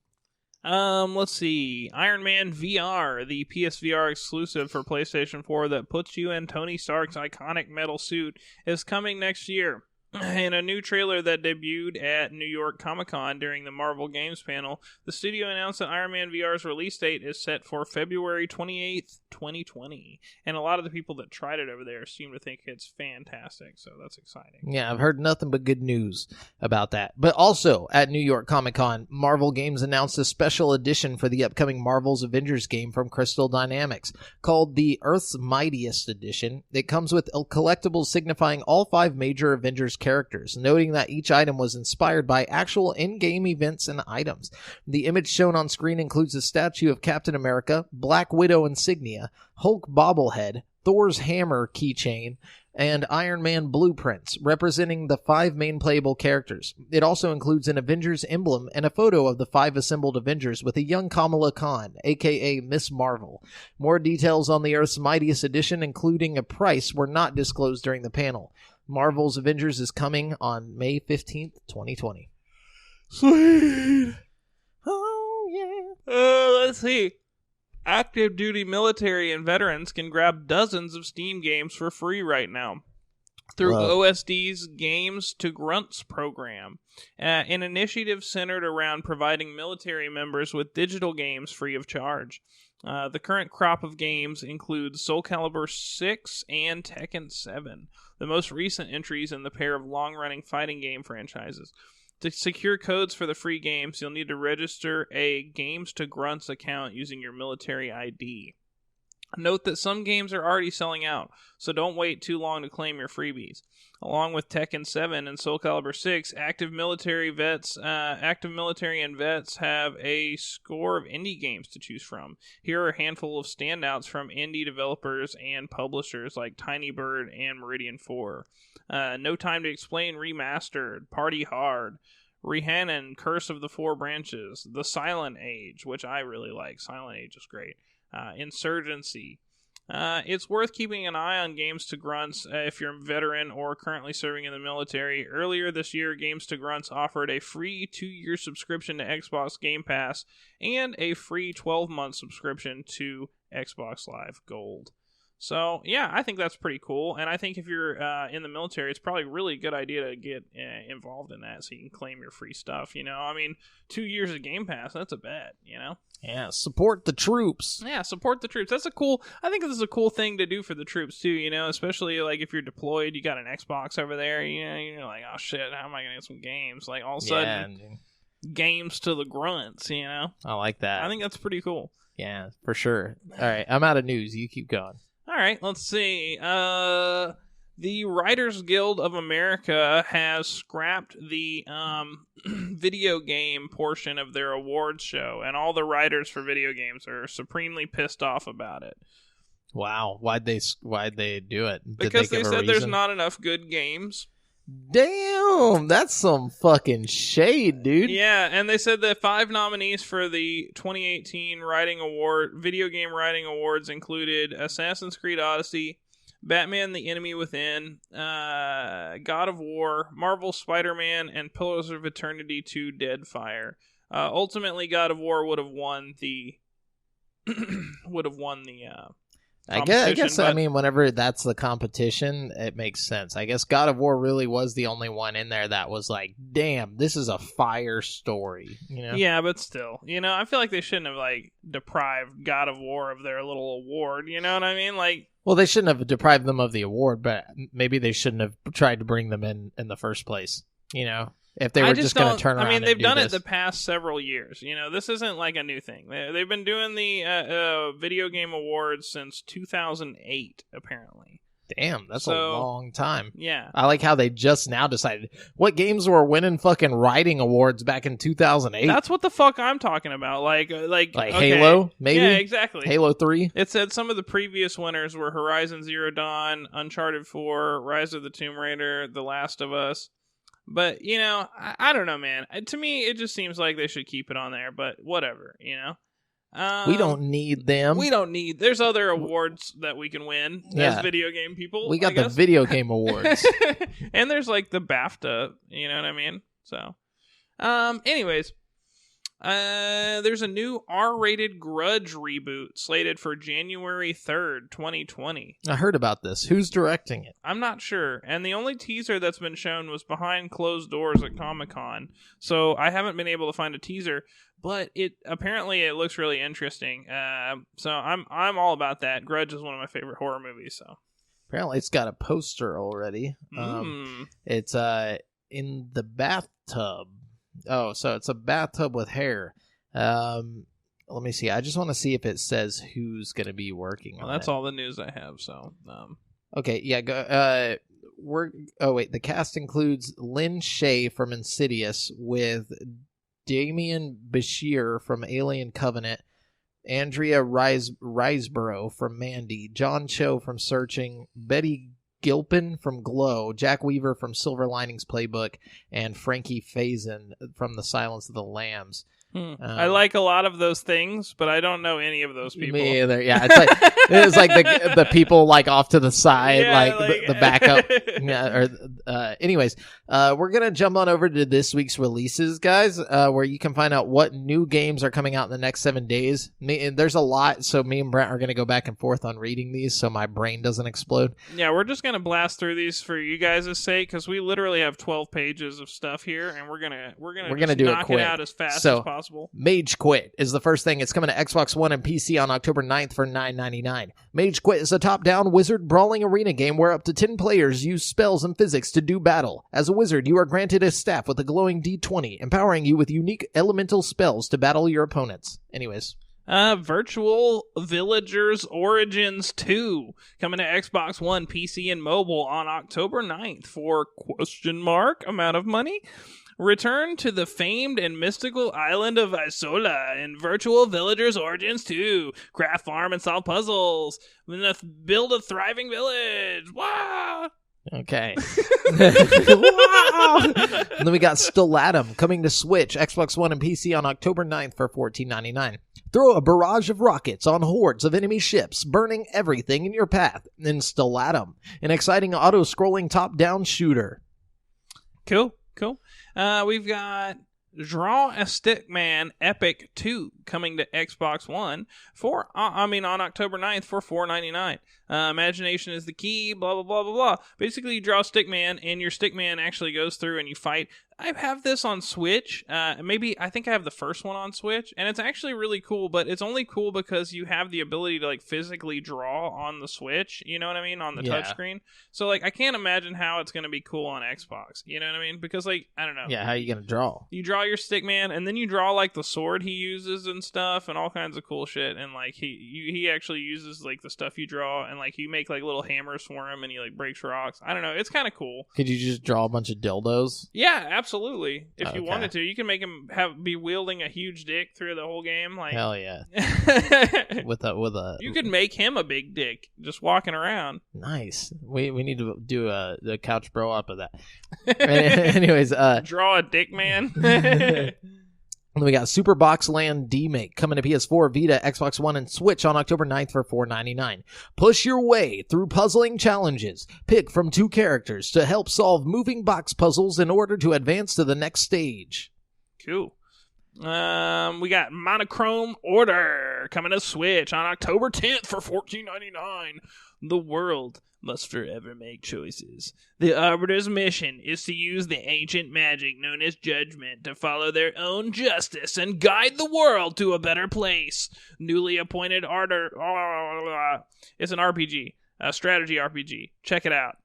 Let's see. Iron Man VR, the PSVR exclusive for PlayStation 4 that puts you in Tony Stark's iconic metal suit, is coming next year. In a new trailer that debuted at New York Comic-Con during the Marvel Games panel, the studio announced that Iron Man VR's release date is set for February 28th, 2020. And a lot of the people that tried it over there seem to think it's fantastic, so that's exciting. Yeah, I've heard nothing but good news about that. But also, at New York Comic-Con, Marvel Games announced a special edition for the upcoming Marvel's Avengers game from Crystal Dynamics, called the Earth's Mightiest Edition. It comes with collectibles signifying all 5 major Avengers characters, noting that each item was inspired by actual in-game events and items. The image shown on screen includes a statue of Captain America, Black Widow insignia, Hulk bobblehead, Thor's hammer keychain, and Iron Man blueprints, representing the 5 main playable characters. It also includes an Avengers emblem and a photo of the 5 assembled Avengers with a young Kamala Khan, aka Miss Marvel. More details on the Earth's Mightiest Edition, including a price, were not disclosed during the panel. Marvel's Avengers is coming on May 15th, 2020. Sweet! Oh, yeah. Let's see. Active duty military and veterans can grab dozens of Steam games for free right now through OSD's Games to Grunts program, an initiative centered around providing military members with digital games free of charge. The current crop of games includes Soul Calibur 6 and Tekken 7, the most recent entries in the pair of long-running fighting game franchises. To secure codes for the free games, you'll need to register a Games to Grunts account using your military ID. Note that some games are already selling out, so don't wait too long to claim your freebies. Along with Tekken 7 and Soul Calibur 6, active military and vets have a score of indie games to choose from. Here are a handful of standouts from indie developers and publishers like Tiny Bird and Meridian 4. No Time to Explain Remastered, Party Hard, Rhiannon, Curse of the Four Branches, The Silent Age, which I really like. Silent Age is great. Insurgency. It's worth keeping an eye on Games to Grunts if you're a veteran or currently serving in the military. Earlier this year, Games to Grunts offered a free 2-year subscription to Xbox Game Pass and a free 12-month subscription to Xbox Live Gold. So, yeah, I think that's pretty cool, and I think if you're in the military, it's probably a really good idea to get involved in that so you can claim your free stuff, you know? I mean, 2 years of Game Pass, that's a bet, you know? Yeah, support the troops. Yeah, support the troops. I think this is a cool thing to do for the troops, too, you know? Especially, like, if you're deployed, you got an Xbox over there, you know, you're like, oh, shit, how am I going to get some games? Like, all of a sudden, games to the grunts, you know? I like that. I think that's pretty cool. Yeah, for sure. All right, I'm out of news. You keep going. All right, let's see. The Writers Guild of America has scrapped the video game portion of their awards show, and all the writers for video games are supremely pissed off about it. Wow, why'd they do it? Because they said there's not enough good games. Damn, that's some fucking shade, dude. Yeah, and they said that 5 nominees for the 2018 Video Game Writing Awards included Assassin's Creed Odyssey, Batman: The Enemy Within, God of War, Marvel Spider-Man, and Pillars of Eternity 2: Deadfire. Ultimately, God of War would have won the I guess I mean, whenever that's the competition, it makes sense. I guess God of War really was the only one in there that was like, damn, this is a fire story, you know? Yeah, but still, you know, I feel like they shouldn't have, like, deprived God of War of their little award, you know what I mean? Like, well, they shouldn't have deprived them of the award, but maybe they shouldn't have tried to bring them in the first place, you know? If they were just going to turn around. I mean, they've done it the past several years. You know, this isn't like a new thing. They've been doing the video game awards since 2008, apparently. Damn, that's a long time. Yeah. I like how they just now decided what games were winning fucking writing awards back in 2008. That's what the fuck I'm talking about. Like okay. Halo, maybe? Yeah, exactly. Halo 3? It said some of the previous winners were Horizon Zero Dawn, Uncharted 4, Rise of the Tomb Raider, The Last of Us. But, you know, I don't know, man. To me, it just seems like they should keep it on there, but whatever, you know? We don't need them. There's other awards that we can win as video game people. We got the video game awards. And there's, like, the BAFTA, you know what I mean? So, anyways, There's a new R-rated Grudge reboot slated for January 3rd, 2020. I heard about this. Who's directing it? I'm not sure. And the only teaser that's been shown was behind closed doors at Comic-Con. So I haven't been able to find a teaser, but it looks really interesting. So I'm all about that. Grudge is one of my favorite horror movies, so. Apparently it's got a poster already. It's in the bathtub. Oh, so it's a bathtub with hair. Let me see. I just want to see if it says who's going to be working on it. That's all the news I have, so. Okay, yeah. The cast includes Lynn Shay from Insidious with Damien Bashir from Alien Covenant, Andrea Riseborough from Mandy, John Cho from Searching, Betty Gilpin from Glow, Jack Weaver from Silver Linings Playbook, and Frankie Faison from The Silence of the Lambs. I like a lot of those things, but I don't know any of those people. Me either. Yeah, it's like the people like off to the side, the backup. Yeah. Anyways, we're gonna jump on over to this week's releases, guys, where you can find out what new games are coming out in the next 7 days. There's a lot, so me and Brent are gonna go back and forth on reading these, so my brain doesn't explode. Yeah, we're just gonna blast through these for you guys' sake, because we literally have 12 pages of stuff here, and we're gonna do knock it out as fast as possible. Mage Quit is the first thing. It's coming to Xbox One and PC on October 9th for $9.99. Mage Quit is a top-down wizard brawling arena game where up to 10 players use spells and physics to do battle. As a wizard, you are granted a staff with a glowing D20, empowering you with unique elemental spells to battle your opponents. Anyways. Virtual Villagers Origins 2 coming to Xbox One, PC, and mobile on October 9th for ? Amount of money. Return to the famed and mystical island of Isola in Virtual Villagers Origins 2. Craft, farm, and solve puzzles. Build a thriving village. Wow! Okay. Wow! And then we got Stellatum coming to Switch, Xbox One, and PC on October 9th for $14.99. Throw a barrage of rockets on hordes of enemy ships, burning everything in your path in Stellatum, an exciting auto-scrolling top-down shooter. Cool. We've got Draw a Stickman Epic 2 coming to Xbox One on October 9th for $4.99. Imagination is the key, blah, blah, blah, blah, blah. Basically, you draw a Stickman, and your Stickman actually goes through and you fight. I have this on Switch. I think I have the first one on Switch, and it's actually really cool, but it's only cool because you have the ability to physically draw on the Switch, you know what I mean, on the touchscreen. So I can't imagine how it's going to be cool on Xbox, you know what I mean? Because I don't know. Yeah, how are you going to draw? You draw your Stickman, and then you draw the sword he uses and stuff, and all kinds of cool shit, and he actually uses the stuff you draw, and you make little hammers for him, and he breaks rocks. I don't know, it's kind of cool. Could you just draw a bunch of dildos? Yeah, absolutely. If you wanted to, you can make him be wielding a huge dick through the whole game. Hell yeah! with a. You could make him a big dick just walking around. Nice. We need to do the couch bro up of that. Anyways, draw a dick man. And we got Super Box Land D-Make coming to PS4, Vita, Xbox One, and Switch on October 9th for $4.99. Push your way through puzzling challenges. Pick from 2 characters to help solve moving box puzzles in order to advance to the next stage. Cool. We got Monochrome Order coming to Switch on October 10th for $14.99. The world must forever make choices. The Arbiter's mission is to use the ancient magic known as Judgment to follow their own justice and guide the world to a better place. Newly appointed Arbiter... It's an RPG. A strategy RPG. Check it out.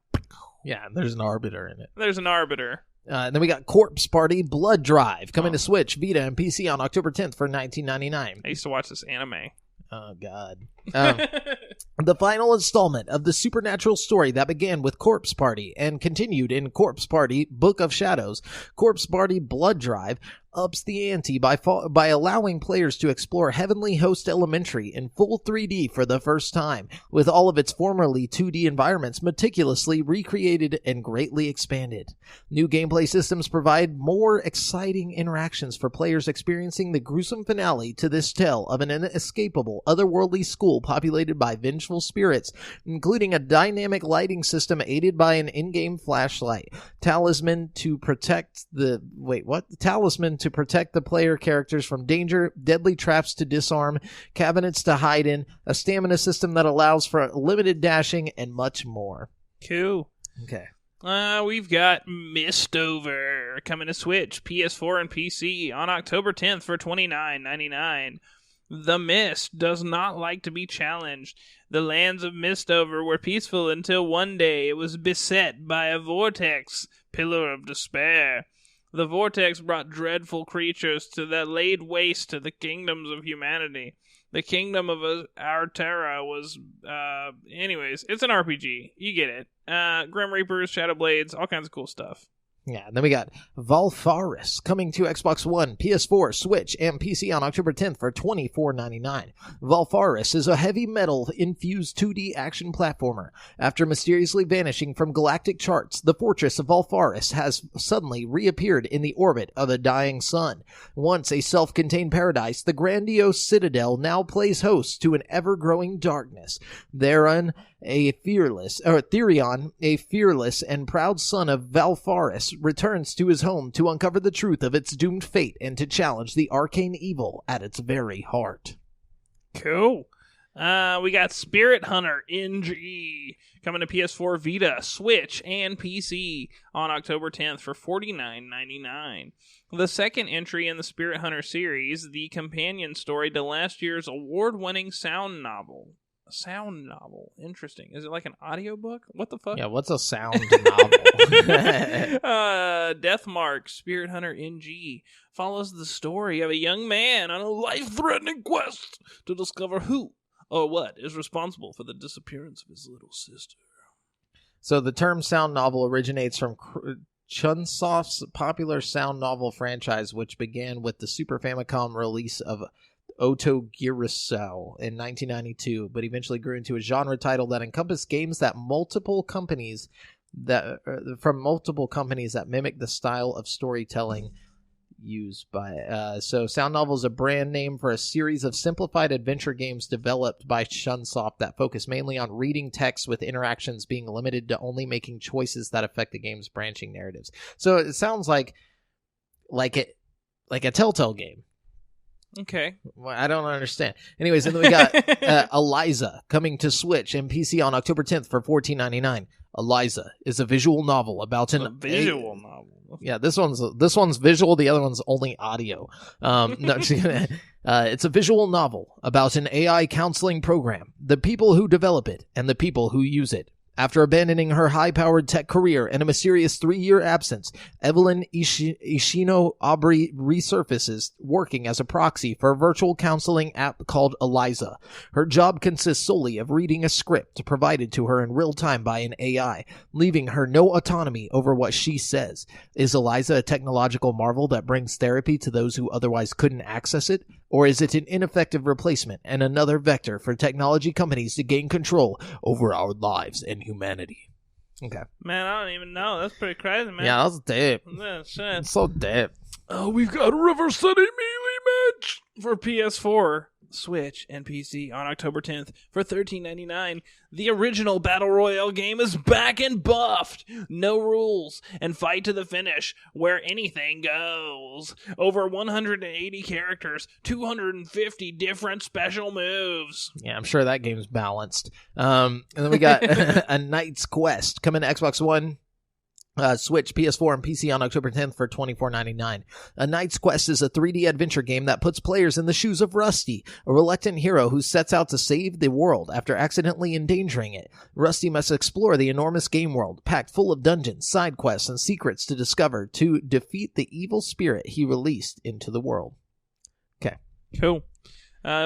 Yeah, there's an Arbiter in it. There's an Arbiter. Then we got Corpse Party Blood Drive coming to Switch, Vita, and PC on October 10th for $19.99. I used to watch this anime. Oh, God. The final installment of the supernatural story that began with Corpse Party and continued in Corpse Party Book of Shadows, Corpse Party Blood Drive ups the ante by allowing players to explore Heavenly Host Elementary in full 3D for the first time, with all of its formerly 2D environments meticulously recreated and greatly expanded. New gameplay systems provide more exciting interactions for players experiencing the gruesome finale to this tale of an inescapable, otherworldly school populated by vengeful spirits, including a dynamic lighting system aided by an in-game flashlight, talisman to to protect the player characters from danger, deadly traps to disarm, cabinets to hide in, a stamina system that allows for limited dashing, and much more. Cool. Okay. We've got Mistover coming to Switch, PS4, and PC on October 10th for $29.99. The Mist does not like to be challenged. The lands of Mistover were peaceful until one day it was beset by a vortex, pillar of despair. The vortex brought dreadful creatures that laid waste to the kingdoms of humanity. The kingdom of Arterra was, anyways, it's an RPG. You get it. Grim Reapers, Shadow Blades, all kinds of cool stuff. Yeah, and then we got Valfaris coming to Xbox One, PS4, Switch, and PC on October 10th for $24.99. Valfaris is a heavy metal-infused 2D action platformer. After mysteriously vanishing from galactic charts, the fortress of Valfaris has suddenly reappeared in the orbit of a dying sun. Once a self-contained paradise, the grandiose citadel now plays host to an ever-growing darkness. Therion, a fearless and proud son of Valfaris, returns to his home to uncover the truth of its doomed fate and to challenge the arcane evil at its very heart. Cool. We got Spirit Hunter NG coming to PS4, Vita, Switch, and PC on October 10th for $49.99. The second entry in the Spirit Hunter series, the companion story to last year's award-winning sound novel. Sound novel. Interesting. Is it like an audiobook? What the fuck? Yeah, what's a sound novel? Deathmark, Spirit Hunter NG, follows the story of a young man on a life-threatening quest to discover who or what is responsible for the disappearance of his little sister. So the term sound novel originates from Chunsoft's popular sound novel franchise, which began with the Super Famicom release of Otogirusou in 1992, but eventually grew into a genre title that encompassed games from multiple companies that mimic the style of storytelling used by. So sound novel is a brand name for a series of simplified adventure games developed by Chunsoft that focus mainly on reading text, with interactions being limited to only making choices that affect the game's branching narratives. So it sounds like a Telltale game. Okay. Well, I don't understand. Anyways, and then we got Eliza coming to Switch and PC on October 10th for $14.99. Eliza is a visual novel about a visual novel. Yeah, this one's visual. The other one's only audio. No, it's a visual novel about an AI counseling program, the people who develop it, and the people who use it. After abandoning her high-powered tech career and a mysterious 3-year absence, Evelyn Ishino Aubrey resurfaces, working as a proxy for a virtual counseling app called Eliza. Her job consists solely of reading a script provided to her in real time by an AI, leaving her no autonomy over what she says. Is Eliza a technological marvel that brings therapy to those who otherwise couldn't access it? Or is it an ineffective replacement and another vector for technology companies to gain control over our lives and humanity? Okay. Man, I don't even know. That's pretty crazy, man. Yeah, that's deep. Yeah, shit. It's so deep. We've got a River City Melee match for PS4, Switch, and PC on October 10th for $13.99. The original Battle Royale game is back and buffed. No rules and fight to the finish where anything goes. Over 180 characters, 250 different special moves. Yeah, I'm sure that game's balanced. And then we got A Knight's Quest coming to Xbox One, Switch, PS4, and PC on October 10th for $24.99. A Knight's Quest is a 3D adventure game that puts players in the shoes of Rusty, a reluctant hero who sets out to save the world after accidentally endangering it. Rusty must explore the enormous game world, packed full of dungeons, side quests, and secrets to discover to defeat the evil spirit he released into the world. Okay. Cool.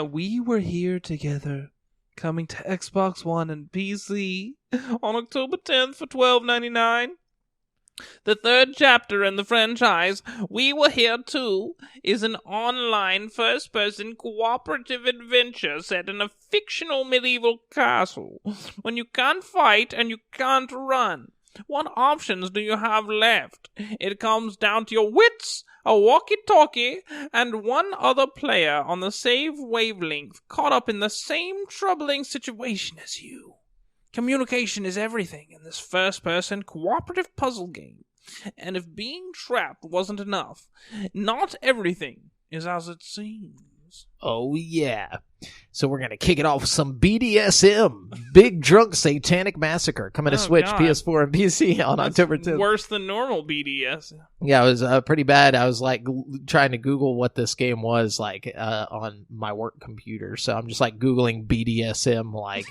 We were here together, coming to Xbox One and PC on October 10th for $12.99. The third chapter in the franchise, We Were Here Too, is an online first-person cooperative adventure set in a fictional medieval castle. When you can't fight and you can't run, what options do you have left? It comes down to your wits, a walkie-talkie, and one other player on the same wavelength caught up in the same troubling situation as you. Communication is everything in this first-person cooperative puzzle game. And if being trapped wasn't enough, not everything is as it seems. Oh, yeah. So we're going to kick it off with some BDSM. Big Drunk Satanic Massacre. Coming to Switch, God. PS4, and PC on October 10th. Worse than normal BDS. Yeah, it was pretty bad. I was like trying to Google what this game was like on my work computer. So I'm just like Googling BDSM like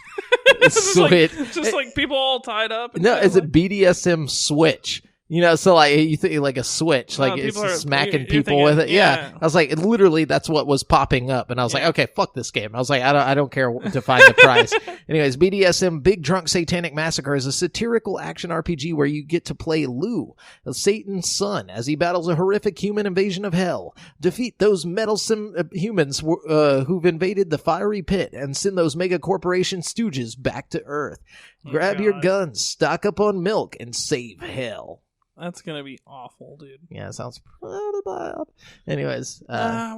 Switch. Just like people all tied up. No, it's a BDSM Switch. You know, so like you think like a Switch, like it's smacking people with it. Yeah. I was like, literally, that's what was popping up, and I was like, okay, fuck this game. I was like, I don't care to find the price. Anyways, BDSM Big Drunk Satanic Massacre is a satirical action RPG where you get to play Lou, Satan's son, as he battles a horrific human invasion of hell. Defeat those meddlesome humans who've invaded the fiery pit, and send those mega corporation stooges back to Earth. Grab your guns, stock up on milk, and save hell. That's gonna be awful, dude. Yeah, it sounds pretty bad. Anyways,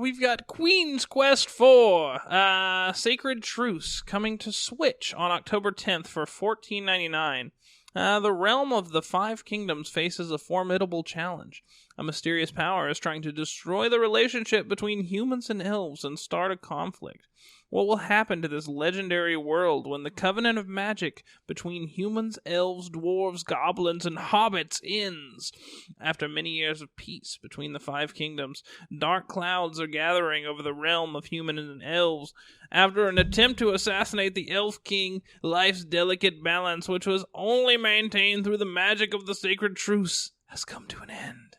we've got Queen's Quest 4, Sacred Truce, coming to Switch on October 10th for $14.99. The realm of the Five Kingdoms faces a formidable challenge. A mysterious power is trying to destroy the relationship between humans and elves and start a conflict. What will happen to this legendary world when the covenant of magic between humans, elves, dwarves, goblins, and hobbits ends? After many years of peace between the Five Kingdoms, dark clouds are gathering over the realm of humans and elves. After an attempt to assassinate the Elf King, life's delicate balance, which was only maintained through the magic of the Sacred Truce, has come to an end.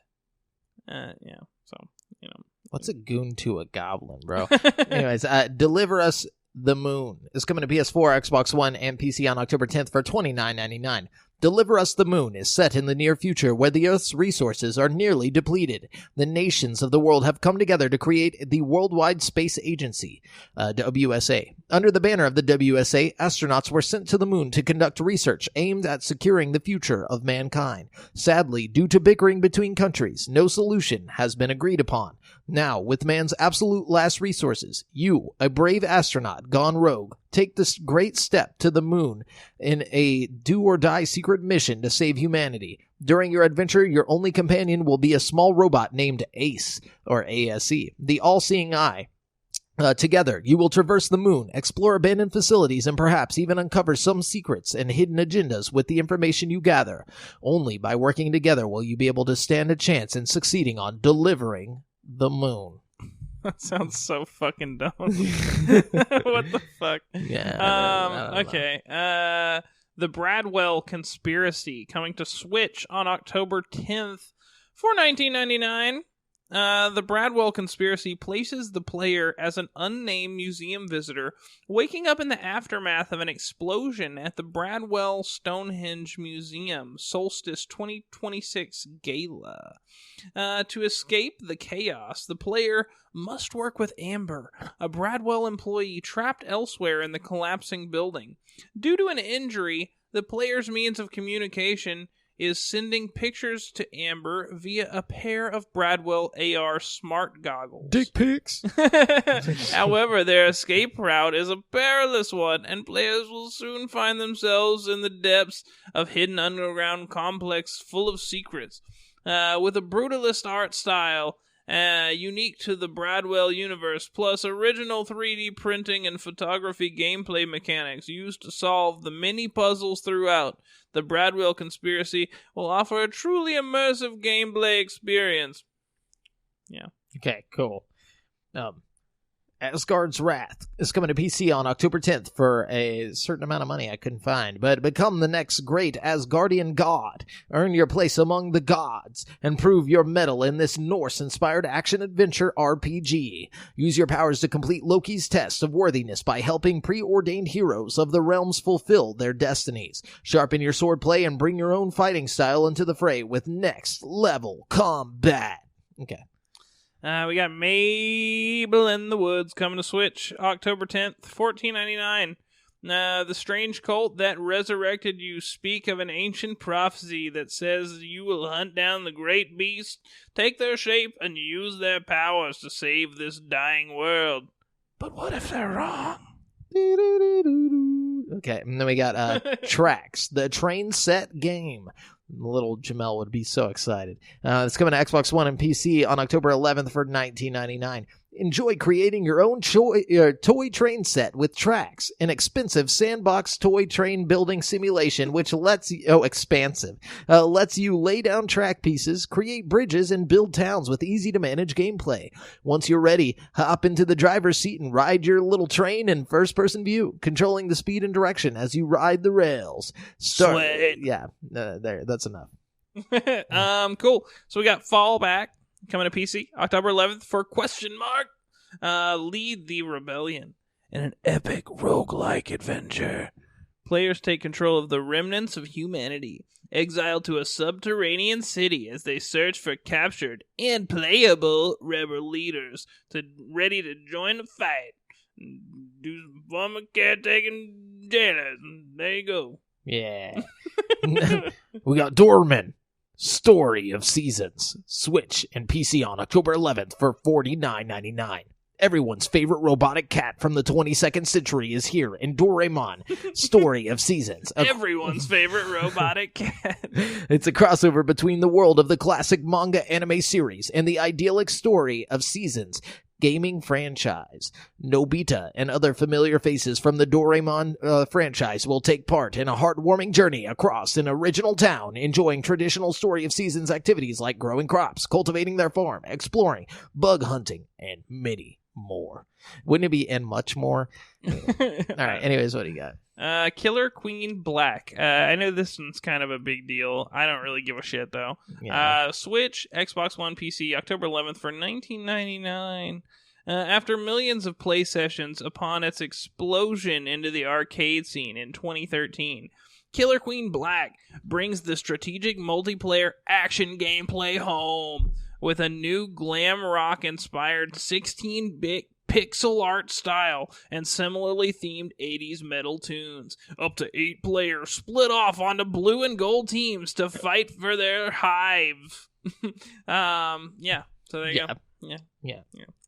What's a goon to a goblin, bro? Anyways, Deliver Us the Moon is coming to PS4, Xbox One, and PC on October 10th for $29.99. Deliver Us the Moon is set in the near future where the Earth's resources are nearly depleted. The nations of the world have come together to create the Worldwide Space Agency, WSA. Under the banner of the WSA, astronauts were sent to the moon to conduct research aimed at securing the future of mankind. Sadly, due to bickering between countries, no solution has been agreed upon. Now, with man's absolute last resources, you, a brave astronaut gone rogue, take this great step to the moon in a do-or-die secret mission to save humanity. During your adventure, your only companion will be a small robot named Ace, or ASE, the all-seeing eye. Together, you will traverse the moon, explore abandoned facilities, and perhaps even uncover some secrets and hidden agendas with the information you gather. Only by working together will you be able to stand a chance in succeeding on delivering the moon. That sounds so fucking dumb. What the fuck? Yeah. Okay. The Bradwell Conspiracy, coming to Switch on October 10th for $19.99. The Bradwell Conspiracy places the player as an unnamed museum visitor waking up in the aftermath of an explosion at the Bradwell Stonehenge Museum Solstice 2026 Gala. To escape the chaos, the player must work with Amber, a Bradwell employee trapped elsewhere in the collapsing building. Due to an injury, the player's means of communication is sending pictures to Amber via a pair of Bradwell AR smart goggles. Dick pics. However, their escape route is a perilous one, and players will soon find themselves in the depths of hidden underground complex full of secrets. With a brutalist art style unique to the Bradwell universe, plus original 3D printing and photography gameplay mechanics used to solve the many puzzles throughout, the Bradwell Conspiracy will offer a truly immersive gameplay experience. Yeah. Okay, cool. Asgard's Wrath is coming to PC on October 10th for a certain amount of money I couldn't find, but become the next great Asgardian god. Earn your place among the gods and prove your mettle in this Norse-inspired action-adventure RPG. Use your powers to complete Loki's test of worthiness by helping preordained heroes of the realms fulfill their destinies. Sharpen your swordplay and bring your own fighting style into the fray with next-level combat. Okay. We got Mabel in the Woods coming to Switch October 10th, $14.99. The strange cult that resurrected you speak of an ancient prophecy that says you will hunt down the great beast, take their shape, and use their powers to save this dying world. But what if they're wrong? Okay, and then we got Tracks, the train set game. Little Jamel would be so excited. It's coming to Xbox One and PC on October 11th for $19.99. Enjoy creating your own toy train set with tracks. An expensive sandbox toy train building simulation which lets you... lets you lay down track pieces, create bridges, and build towns with easy-to-manage gameplay. Once you're ready, hop into the driver's seat and ride your little train in first-person view, controlling the speed and direction as you ride the rails. Sweet. Yeah, there, that's enough. Cool. So we got Fallback coming to PC October 11th for ? Lead the Rebellion in an epic roguelike adventure. Players take control of the remnants of humanity, exiled to a subterranean city as they search for captured and playable rebel leaders ready to join the fight. Do some caretaking jailers. There you go. Yeah. We got Doorman. Story of Seasons. Switch and PC on October 11th for $49.99. Everyone's favorite robotic cat from the 22nd century is here in Doraemon. Story of Seasons. Everyone's favorite robotic cat. It's a crossover between the world of the classic manga anime series and the idyllic story of Seasons gaming franchise. Nobita and other familiar faces from the Doraemon franchise will take part in a heartwarming journey across an original town, enjoying traditional Story of Seasons activities like growing crops, cultivating their farm, exploring, bug hunting, and many more. Wouldn't it be and much more? All right, anyways, what do you got? Killer Queen Black. I know this one's kind of a big deal. I don't really give a shit, though. Yeah. Switch, Xbox One, PC, October 11th for $19.99. After millions of play sessions upon its explosion into the arcade scene in 2013, Killer Queen Black brings the strategic multiplayer action gameplay home with a new glam rock-inspired 16-bit pixel art style and similarly themed 80s metal tunes. Up to 8 players split off onto blue and gold teams to fight for their hive. Yeah. So there you go. Yeah.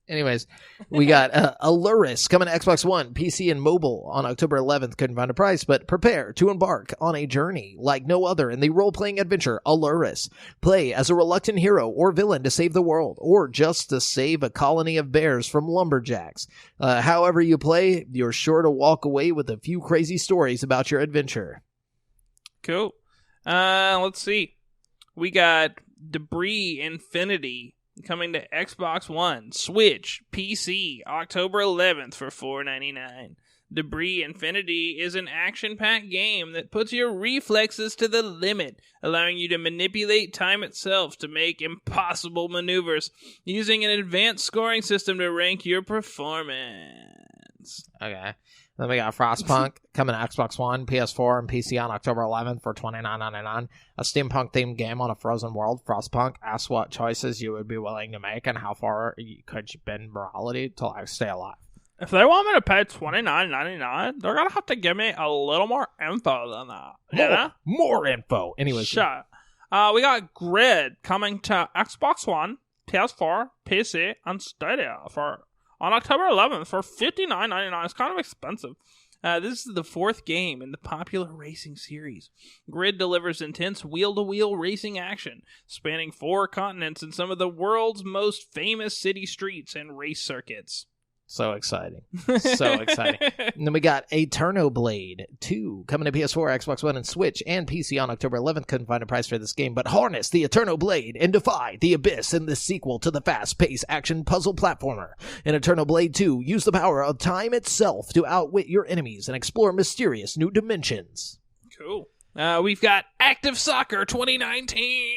Anyways, we got Aluris coming to Xbox One, PC, and mobile on October 11th. Couldn't find a price, but prepare to embark on a journey like no other in the role-playing adventure Aluris. Play as a reluctant hero or villain to save the world, or just to save a colony of bears from lumberjacks. However you play, you're sure to walk away with a few crazy stories about your adventure. Cool. Let's see. We got Debris Infinity coming to Xbox One, Switch, PC, October 11th for $4.99. Debris Infinity is an action-packed game that puts your reflexes to the limit, allowing you to manipulate time itself to make impossible maneuvers, using an advanced scoring system to rank your performance. Okay. Then we got Frostpunk coming to Xbox One, PS4, and PC on October 11th for $29.99. A steampunk-themed game on a frozen world. Frostpunk asks what choices you would be willing to make and how far could you bend morality to stay alive. If they want me to pay $29.99, they're going to have to give me a little more info than that. More info. Anyways. Sure. We got Grid coming to Xbox One, PS4, PC, and Stadia on October 11th for $59.99. It's kind of expensive. This is the 4th game in the popular racing series. Grid delivers intense wheel-to-wheel racing action, spanning 4 continents and some of the world's most famous city streets and race circuits. So exciting. So exciting. And then we got Eternoblade 2 coming to PS4, Xbox One, and Switch, and PC on October 11th. Couldn't find a price for this game, but harness the Eternoblade and defy the abyss in this sequel to the fast-paced action puzzle platformer. In Eternoblade 2, use the power of time itself to outwit your enemies and explore mysterious new dimensions. Cool. We've got Active Soccer 2019.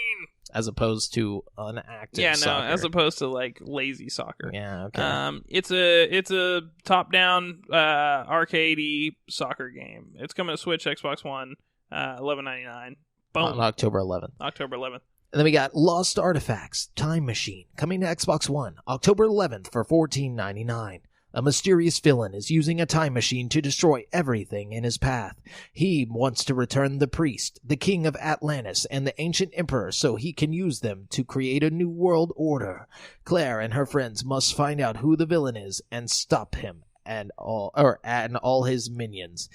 As opposed to unactive soccer. As opposed to like lazy soccer. Yeah, okay. It's a top-down arcade-y soccer game. It's coming to Switch, Xbox One, $11.99. Boom. On October 11th. October 11th. And then we got Lost Artifacts Time Machine coming to Xbox One, October 11th for $14.99. A mysterious villain is using a time machine to destroy everything in his path. He wants to return the priest, the king of Atlantis, and the ancient emperor so he can use them to create a new world order. Claire and her friends must find out who the villain is and stop him and all his minions.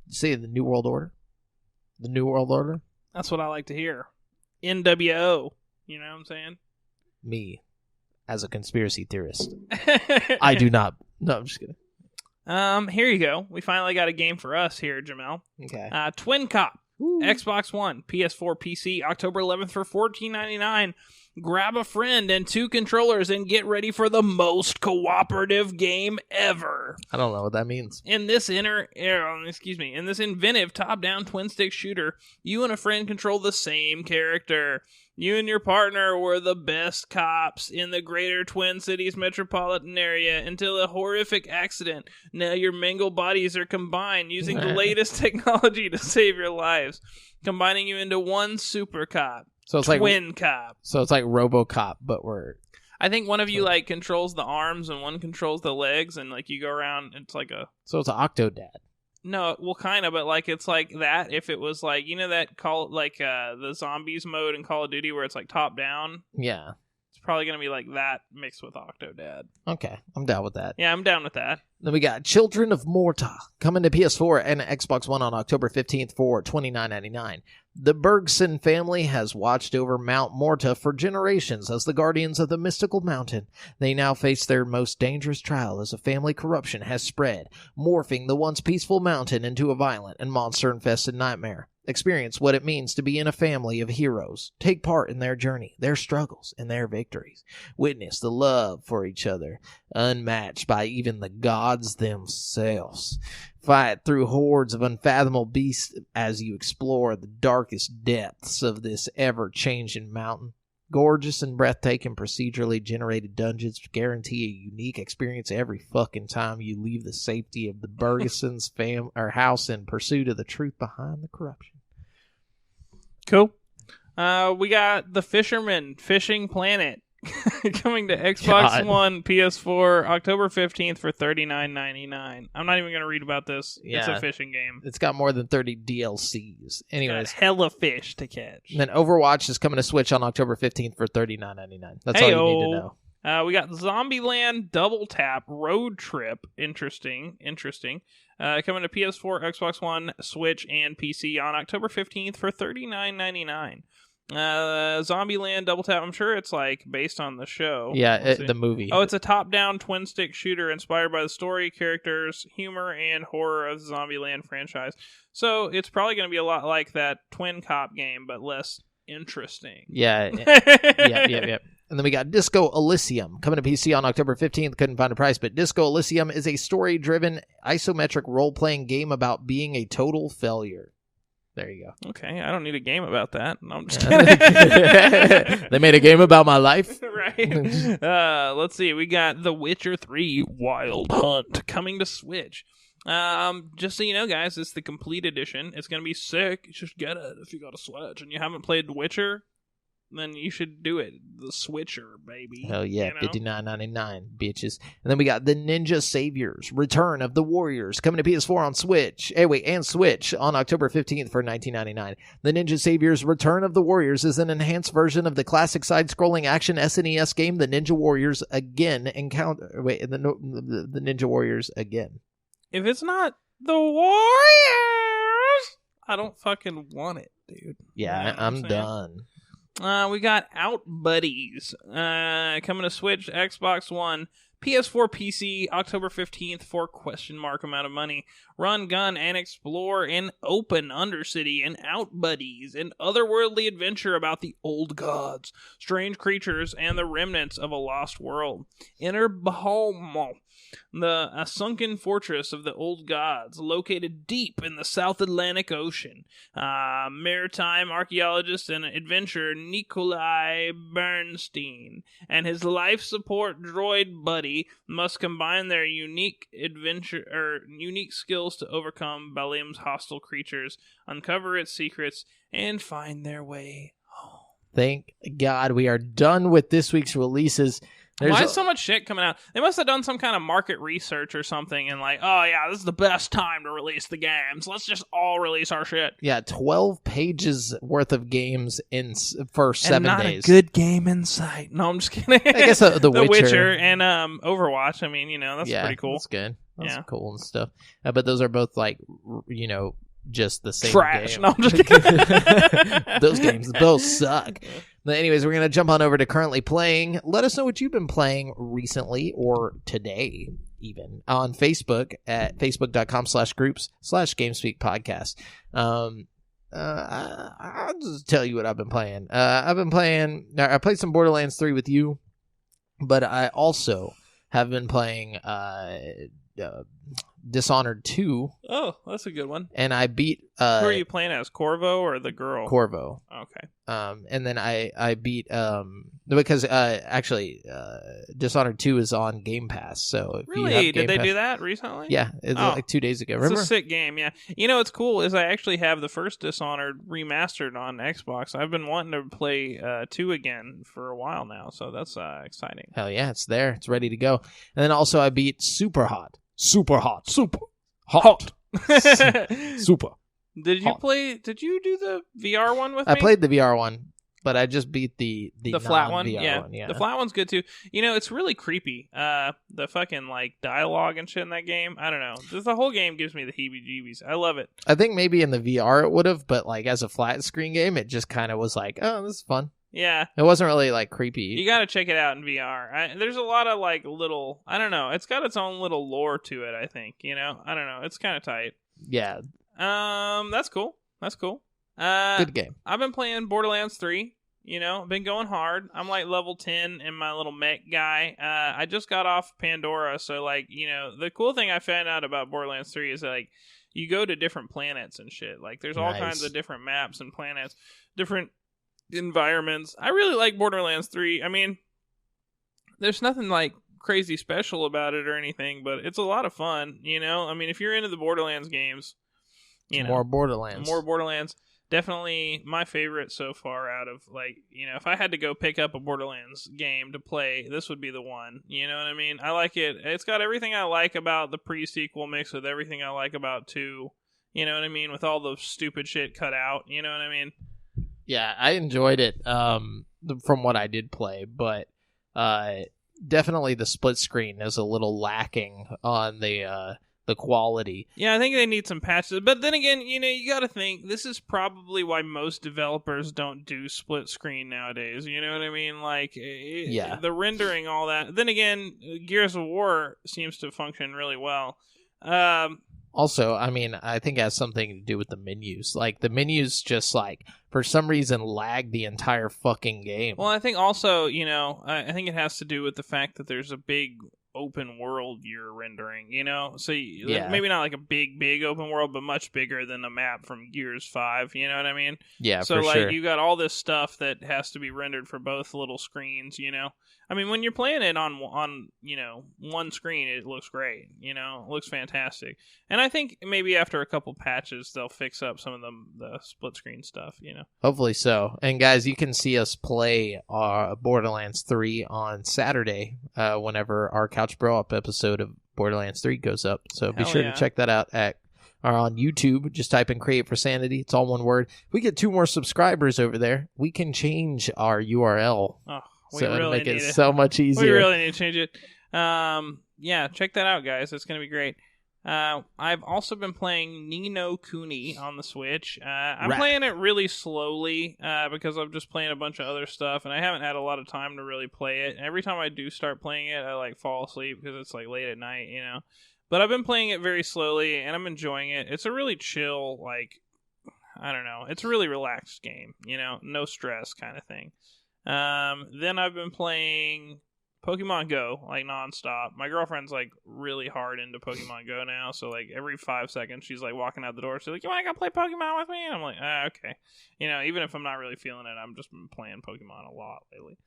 Say the new world order? The new world order? That's what I like to hear. NWO. You know what I'm saying? Me, as a conspiracy theorist, I do not. No, I'm just kidding. Here you go. We finally got a game for us here, Jamal. Okay. Twin Cop. Ooh. Xbox One, PS4, PC, October 11th for $14.99. Grab a friend and 2 controllers and get ready for the most cooperative game ever. I don't know what that means. In this inventive top-down twin-stick shooter, you and a friend control the same character. You and your partner were the best cops in the greater Twin Cities metropolitan area until a horrific accident. Now your mangled bodies are combined using the latest technology to save your lives, combining you into one super cop. So it's Twin Cop. So it's like RoboCop, but we're... I think one of you like controls the arms and one controls the legs, and like you go around. It's like a... So it's an Octodad. No, well, kind of, but like it's like that. If it was like, you know, that the zombies mode in Call of Duty where it's like top down. Yeah, it's probably gonna be like that mixed with Octodad. Okay, I'm down with that. Yeah, I'm down with that. Then we got Children of Morta coming to PS4 and Xbox One on October 15th for $29.99. The Bergson family has watched over Mount Morta for generations as the guardians of the mystical mountain. They now face their most dangerous trial as a family corruption has spread, morphing the once peaceful mountain into a violent and monster-infested nightmare. Experience what it means to be in a family of heroes. Take part in their journey, their struggles, and their victories. Witness the love for each other, unmatched by even the gods themselves. Fight through hordes of unfathomable beasts as you explore the darkest depths of this ever-changing mountain. Gorgeous and breathtaking procedurally generated dungeons guarantee a unique experience every fucking time you leave the safety of the Bergeson's house in pursuit of the truth behind the corruption. Cool. We got The Fisherman Fishing Planet coming to Xbox One, PS4, October 15th for $39.99. I'm not even going to read about this. Yeah, it's a fishing game. It's got more than 30 DLCs. Anyways, hella fish to catch. And then Overwatch is coming to Switch on October 15th for $39.99. That's all you need to know. We got Zombieland Double Tap Road Trip. Interesting. Coming to PS4, Xbox One, Switch, and PC on October 15th for $39.99. Zombieland Double Tap, I'm sure it's like based on the show. Yeah, the movie. Oh, it's a top-down twin-stick shooter inspired by the story, characters, humor, and horror of the Zombieland franchise. So it's probably going to be a lot like that Twin Cop game, but less interesting. Yeah. Yep. And then we got Disco Elysium coming to PC on October 15th. Couldn't find a price, but Disco Elysium is a story-driven isometric role-playing game about being a total failure. There you go. Okay, I don't need a game about that. No, I'm just kidding. They made a game about my life? Right. Let's see. We got The Witcher 3 Wild Hunt coming to Switch. Just so you know, guys, it's the complete edition. It's going to be sick. You should get it if you got a Switch and you haven't played The Witcher. Then you should do it. The Switcher, baby. Hell yeah, $59.99, bitches. And then we got The Ninja Saviors, Return of the Warriors, coming to PS4 on Switch. And Switch on October 15th for $19.99. The Ninja Saviors, Return of the Warriors is an enhanced version of the classic side-scrolling action SNES game, The Ninja Warriors Again. The Ninja Warriors Again. If it's not The Warriors, I don't fucking want it, dude. Yeah, you know I'm done. We got Out Buddies coming to Switch, Xbox One, PS4, PC, October 15th for ? Amount of money. Run, gun, and explore an open Undercity and Out Buddies, an otherworldly adventure about the old gods, strange creatures, and the remnants of a lost world. Enter Bahamut, a sunken fortress of the old gods, located deep in the South Atlantic Ocean. Maritime archaeologist and adventurer Nikolai Bernstein and his life support droid buddy must combine their unique skills to overcome Balim's hostile creatures, uncover its secrets, and find their way home. Thank God we are done with this week's releases. Why is so much shit coming out? They must have done some kind of market research or something and like, oh yeah, this is the best time to release the games. Let's just all release our shit. Yeah, 12 pages worth of games for 7 days. And not a good game in sight. No, I'm just kidding. I guess The Witcher and Overwatch. I mean, that's pretty cool. That's good. That's cool and stuff. But those are both like, just the same Trash. game. No, I'm just kidding. Those games both suck. But anyways, we're going to jump on over to currently playing. Let us know what you've been playing recently or today, even, on Facebook at facebook.com/groups/GameSpeak podcast. I'll just tell you what I've been playing. I played some Borderlands 3 with you, but I also have been playing Dishonored 2. Oh, that's a good one. And I beat... Who are you playing as, Corvo or the girl? Corvo. Okay. And then I beat... because actually, Dishonored 2 is on Game Pass, so... If really? you have Did they Pass, do that recently? Yeah, it's like 2 days ago. Remember? It's a sick game, yeah. You know what's cool is I actually have the first Dishonored remastered on Xbox. I've been wanting to play 2 again for a while now, so that's exciting. Hell yeah, it's there. It's ready to go. And then also I beat Super Hot. Super Hot. Super Hot. Super. Did you hot. Did you do the VR one with me? I played the VR one, but I just beat the flat one. VR One. Yeah, the flat one's good too. You know, it's really creepy. The fucking like dialogue and shit in that game. I don't know. Just the whole game gives me the heebie-jeebies. I love it. I think maybe in the VR it would have, but like as a flat screen game, it just kind of was like, oh, this is fun. Yeah. It wasn't really like creepy. You got to check it out in VR. There's a lot of like little, I don't know. It's got its own little lore to it, I think, you know? I don't know. It's kind of tight. Yeah. That's cool. Good game. I've been playing Borderlands 3, you know, been going hard. I'm like level 10 in my little mech guy. I just got off Pandora, so like, you know, the cool thing I found out about Borderlands 3 is like you go to different planets and shit. Like there's all kinds of different maps and planets, different environments. I really like Borderlands 3. I mean, there's nothing like crazy special about it or anything, but it's a lot of fun, you know? I mean, if you're into the Borderlands games, you know. More Borderlands. Definitely my favorite so far out of, like, you know, if I had to go pick up a Borderlands game to play, this would be the one. You know what I mean? I like it. It's got everything I like about the pre-sequel mixed with everything I like about 2. You know what I mean? With all the stupid shit cut out. You know what I mean? Yeah, I enjoyed it from what I did play, but definitely the split screen is a little lacking on the quality. Yeah, I think they need some patches. But then again, you know, you got to think, this is probably why most developers don't do split screen nowadays. You know what I mean? Like, yeah, the rendering, all that. Then again, Gears of War seems to function really well. Also, I mean, I think it has something to do with the menus. Like, the menus just, like, for some reason lag the entire fucking game. Well, I think also, you know, I think it has to do with the fact that there's a big open world you're rendering, you know? So, maybe not like a big open world, but much bigger than a map from Gears 5, you know what I mean? Yeah, so, for like, sure. you got all this stuff that has to be rendered for both little screens, you know? I mean, when you're playing it on you know, one screen, it looks great, you know? It looks fantastic. And I think maybe after a couple patches, they'll fix up some of the split screen stuff, you know? Hopefully so. And guys, you can see us play Borderlands 3 on Saturday whenever our Couch Bro Up episode of Borderlands 3 goes up. So be sure to check that out on YouTube. Just type in Create for Sanity. It's all one word. If we get 2 more subscribers over there, we can change our URL. Oh, so it'll make it so much easier. We really need to change it. Yeah, check that out, guys. It's going to be great. I've also been playing Ni no Kuni on the Switch. I'm playing it really slowly because I'm just playing a bunch of other stuff, and I haven't had a lot of time to really play it. Every time I do start playing it, I like fall asleep because it's like late at night, you know. But I've been playing it very slowly, and I'm enjoying it. It's a really chill, like, I don't know. It's a really relaxed game, you know, no stress kind of thing. Then I've been playing Pokemon Go, like, nonstop. My girlfriend's, like, really hard into Pokemon Go now, so, like, every 5 seconds she's, like, walking out the door. She's like, you want to go play Pokemon with me? And I'm like, okay. You know, even if I'm not really feeling it, I'm just been playing Pokemon a lot lately.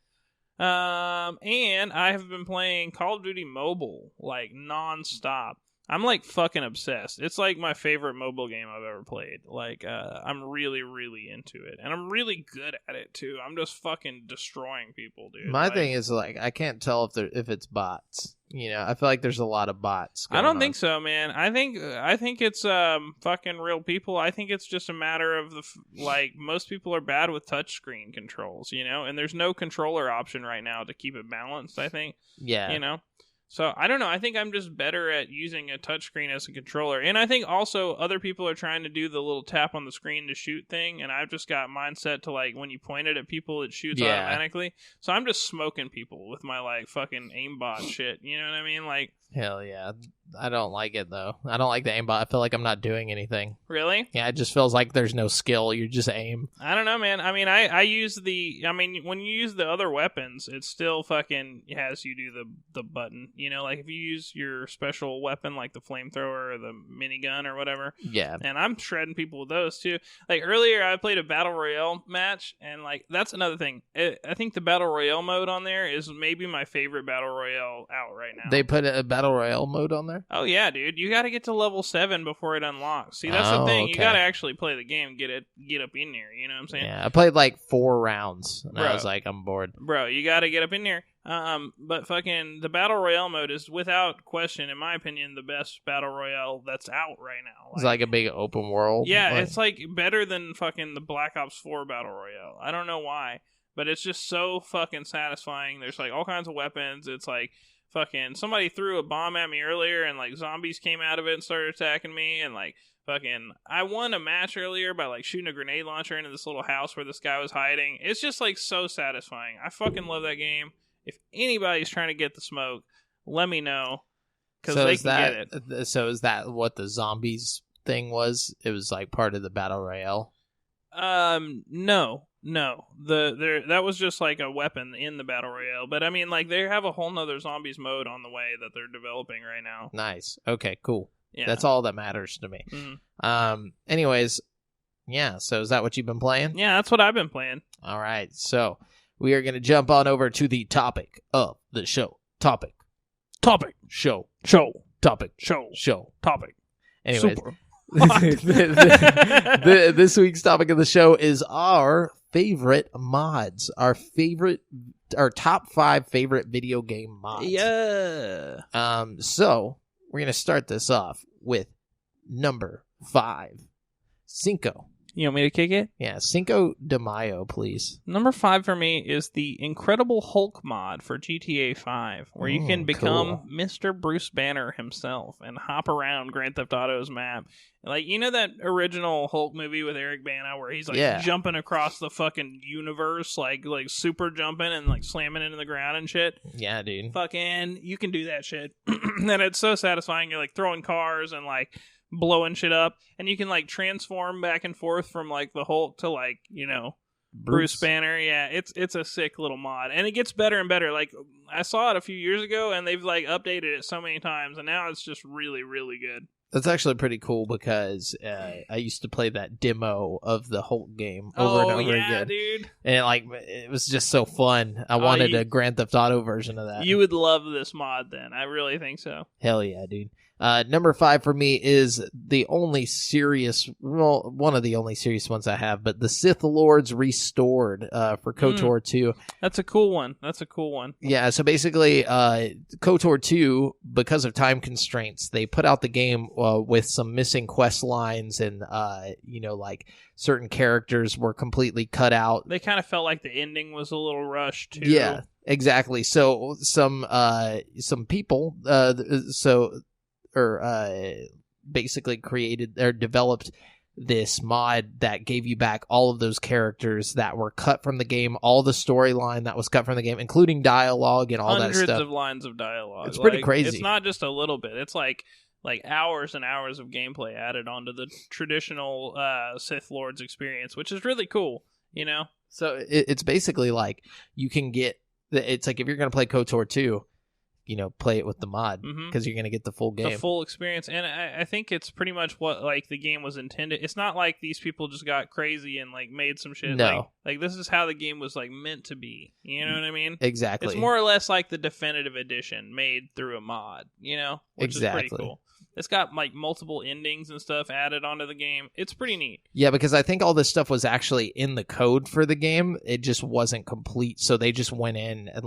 And I have been playing Call of Duty Mobile, like, nonstop. I'm, like, fucking obsessed. It's, like, my favorite mobile game I've ever played. Like, I'm really, really into it. And I'm really good at it, too. I'm just fucking destroying people, dude. My thing is, like, I can't tell if it's bots. You know, I feel like there's a lot of bots going I don't on. think so, man. I think it's fucking real people. I think it's just a matter of like, most people are bad with touchscreen controls, you know? And there's no controller option right now to keep it balanced, I think. Yeah. You know? So, I don't know. I think I'm just better at using a touchscreen as a controller. And I think also other people are trying to do the little tap on the screen to shoot thing. And I've just got mine set to, like, when you point it at people, it shoots automatically. So I'm just smoking people with my, like, fucking aimbot shit. You know what I mean? Like, hell yeah. I don't like it, though. I don't like the aimbot. I feel like I'm not doing anything. Really? Yeah, it just feels like there's no skill. You just aim. I don't know, man. I mean, I use when you use the other weapons, it still fucking has you do the button. You know, like if you use your special weapon, like the flamethrower or the minigun or whatever. Yeah. And I'm shredding people with those, too. Like earlier, I played a Battle Royale match, and like that's another thing. I think the Battle Royale mode on there is maybe my favorite Battle Royale out right now. They put a Battle Royale mode on there? Oh, yeah, dude. You got to get to level 7 before it unlocks. See, that's the thing. Okay. You got to actually play the game, get up in there. You know what I'm saying? Yeah, I played like 4 rounds, and I was like, I'm bored. Bro, you got to get up in there. But fucking the Battle Royale mode is, without question, in my opinion, the best Battle Royale that's out right now. It's like a big open world. Yeah, it's like better than fucking the Black Ops 4 Battle Royale. I don't know why, but it's just so fucking satisfying. There's like all kinds of weapons. It's like fucking somebody threw a bomb at me earlier, and like zombies came out of it and started attacking me, and like fucking I won a match earlier by like shooting a grenade launcher into this little house where this guy was hiding. It's just like so satisfying. I fucking love that game. If anybody's trying to get the smoke, let me know, because they can get it. So is that what the zombies thing was? It was like part of the Battle Royale? No. That was just like a weapon in the Battle Royale. But I mean, like, they have a whole nother zombies mode on the way that they're developing right now. Nice. Okay, cool. Yeah. That's all that matters to me. Mm-hmm. Anyways, yeah, so is that what you've been playing? Yeah, that's what I've been playing. All right, so we are going to jump on over to the topic of the show. Topic. Show. Topic. Show. Topic. Anyways. Super. This week's topic of the show is our favorite mods. Our top 5 favorite video game mods. Yeah. So we're going to start this off with number 5. Cinco. You want me to kick it? Yeah, Cinco de Mayo, please. Number 5 for me is the Incredible Hulk mod for GTA 5, where you can become Mr. Bruce Banner himself and hop around Grand Theft Auto's map. Like, you know that original Hulk movie with Eric Bana where he's like jumping across the fucking universe, like super jumping and like slamming into the ground and shit? Yeah, dude. Fucking, you can do that shit. And it's so satisfying. You're like throwing cars and like blowing shit up, and you can like transform back and forth from like the Hulk to like, you know, Bruce Banner. Yeah, it's a sick little mod, and it gets better and better. Like, I saw it a few years ago, and they've like updated it so many times, and now it's just really, really good. That's actually pretty cool because I used to play that demo of the Hulk game over and over again. Dude. And it was just so fun. I wanted a Grand Theft Auto version of that. You would love this mod then. I really think so. Hell yeah, dude. Number 5 for me is the only serious, well, one of the only serious ones I have, but the Sith Lords Restored for KOTOR 2. That's a cool one. Yeah, so basically, KOTOR 2, because of time constraints, they put out the game with some missing quest lines, and like certain characters were completely cut out. They kind of felt like the ending was a little rushed too. Yeah, exactly. So some people basically created or developed this mod that gave you back all of those characters that were cut from the game, all the storyline that was cut from the game, including dialogue and all that stuff. Hundreds of lines of dialogue. It's pretty crazy. It's not just a little bit. It's like hours and hours of gameplay added onto the traditional Sith Lords experience, which is really cool, you know? So it's basically like you can get... It's like if you're going to play KOTOR 2, play it with the mod because you're going to get the full game. The full experience. And I think it's pretty much what like the game was intended. It's not like these people just got crazy and like made some shit. No. Like this is how the game was like meant to be. You know what I mean? Exactly. It's more or less like the definitive edition made through a mod, which is pretty cool. It's got like multiple endings and stuff added onto the game. It's pretty neat. Yeah, because I think all this stuff was actually in the code for the game. It just wasn't complete, so they just went in and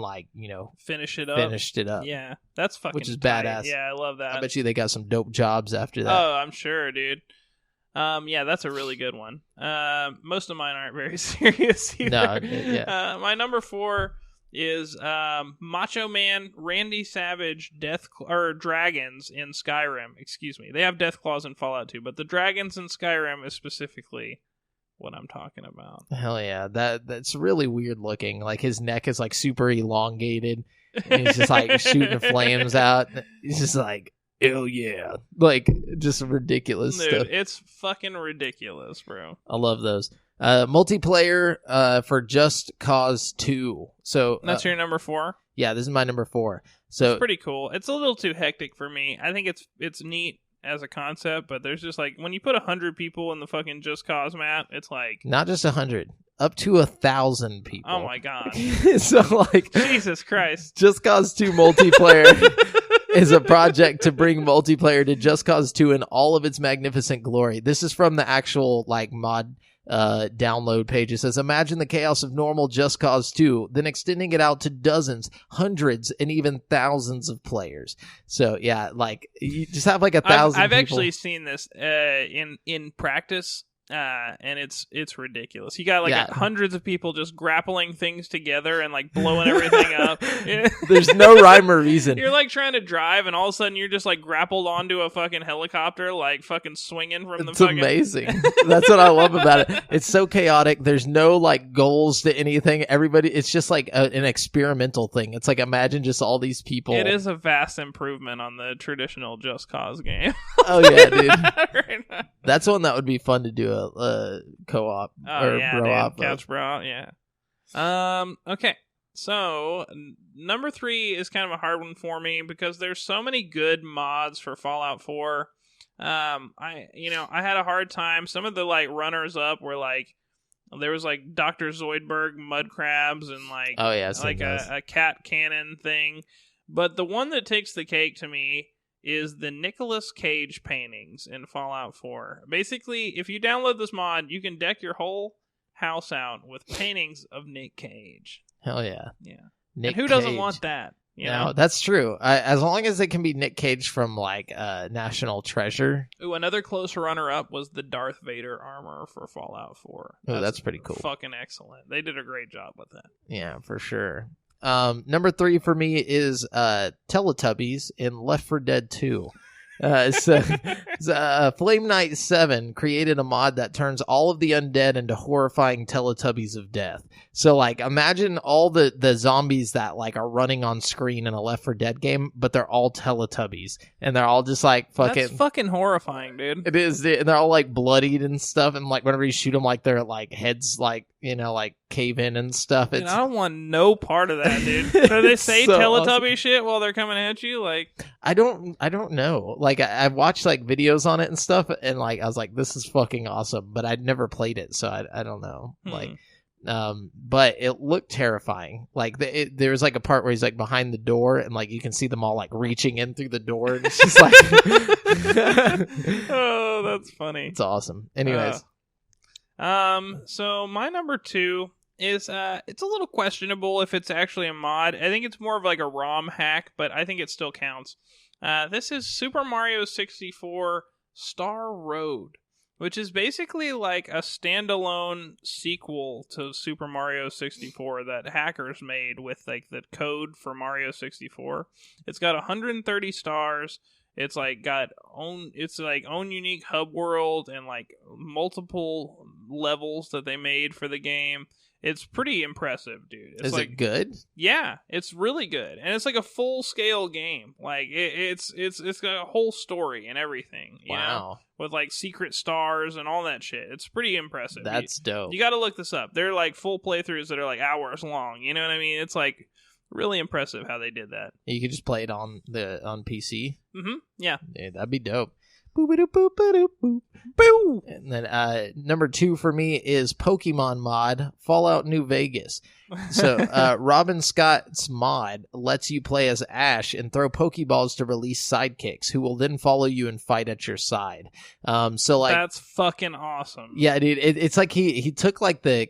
finished it up. Yeah, that's fucking which is tight. badass. Yeah, I love that. I bet you they got some dope jobs after that. Oh, I'm sure, dude. Yeah, that's a really good one. Most of mine aren't very serious either. No, yeah. My number 4 is Macho Man Randy Savage dragons in Skyrim. Excuse me. They have death claws in Fallout 2, but the dragons in Skyrim is specifically what I'm talking about. Hell yeah. That's really weird looking. Like his neck is like super elongated. And he's just like shooting flames out. He's just like, hell yeah. Like just ridiculous stuff. It's fucking ridiculous, bro. I love those. Multiplayer for Just Cause 2. So that's your number 4? Yeah, this is my number 4. So it's pretty cool. It's a little too hectic for me. I think it's neat as a concept, but there's just like when you put 100 people in the fucking Just Cause map, it's like not just 100, up to 1,000 people. Oh my god! So like Jesus Christ, Just Cause 2 multiplayer is a project to bring multiplayer to Just Cause 2 in all of its magnificent glory. This is from the actual like mod download page. It says, imagine the chaos of normal Just Cause 2, then extending it out to dozens, hundreds, and even thousands of players. So yeah, like you just have like 1,000 I've people. actually seen this in practice. And it's ridiculous. You got like hundreds of people just grappling things together and like blowing everything up. There's no rhyme or reason. You're like trying to drive and all of a sudden you're just like grappled onto a fucking helicopter, like fucking swinging from the fucking... It's amazing. That's what I love about it. It's so chaotic. There's no like goals to anything. Everybody, it's just like an experimental thing. It's like imagine just all these people. It is a vast improvement on the traditional Just Cause game. Oh yeah, dude. Right, that's one that would be fun to do a co-op or bro-op. Couch bro, yeah. Okay. So number 3 is kind of a hard one for me because there's so many good mods for Fallout 4. I had a hard time. Some of the like runners up were like there was like Dr. Zoidberg mud crabs and like a cat cannon thing. But the one that takes the cake to me is the Nicolas Cage paintings in Fallout 4. Basically, if you download this mod, you can deck your whole house out with paintings of Nick Cage. Hell yeah. Yeah. Nick and who doesn't want that? No, that's true. As long as it can be Nick Cage from like National Treasure. Ooh, another close runner-up was the Darth Vader armor for Fallout 4. Oh, that's pretty cool. Fucking excellent. They did a great job with that. Yeah, for sure. Number 3 for me is Teletubbies in Left 4 Dead 2. Flame Knight 7 created a mod that turns all of the undead into horrifying Teletubbies of death. So, like, imagine all the zombies that, like, are running on screen in a Left 4 Dead game, but they're all Teletubbies. And they're all just, like, fucking... That's fucking horrifying, dude. It is. And they're all, like, bloodied and stuff. And, like, whenever you shoot them, like, their, like, heads, like, you know, like, cave in and stuff. Dude, I don't want no part of that, dude. So they say so Teletubby shit while they're coming at you? Like... I don't know. Like, I've watched, like, videos on it and stuff, and, like, I was like, this is fucking awesome. But I'd never played it, so I don't know. Like... but it looked terrifying. Like there was like a part where he's like behind the door and like you can see them all like reaching in through the door and it's just like oh, that's funny. It's awesome. Anyways, so my number 2 is it's a little questionable if it's actually a mod. I think it's more of like a ROM hack, but I think it still counts. This is Super Mario 64 Star Road, which is basically like a standalone sequel to Super Mario 64 that hackers made with like the code for Mario 64. It's got 130 stars. It's like got own unique hub world and like multiple levels that they made for the game. It's pretty impressive, dude. It's it good? Yeah, it's really good, and it's like a full scale game. Like it's got a whole story and everything. You know? With like secret stars and all that shit. It's pretty impressive. That's dope. You got to look this up. They're like full playthroughs that are like hours long. You know what I mean? It's like really impressive how they did that. You could just play it on PC. Mm-hmm. Yeah. That'd be dope. And then number 2 for me is Pokemon mod Fallout New Vegas. So Robin Scott's mod lets you play as Ash and throw Pokeballs to release sidekicks who will then follow you and fight at your side. So like that's fucking awesome. Yeah, dude. It's like he took like the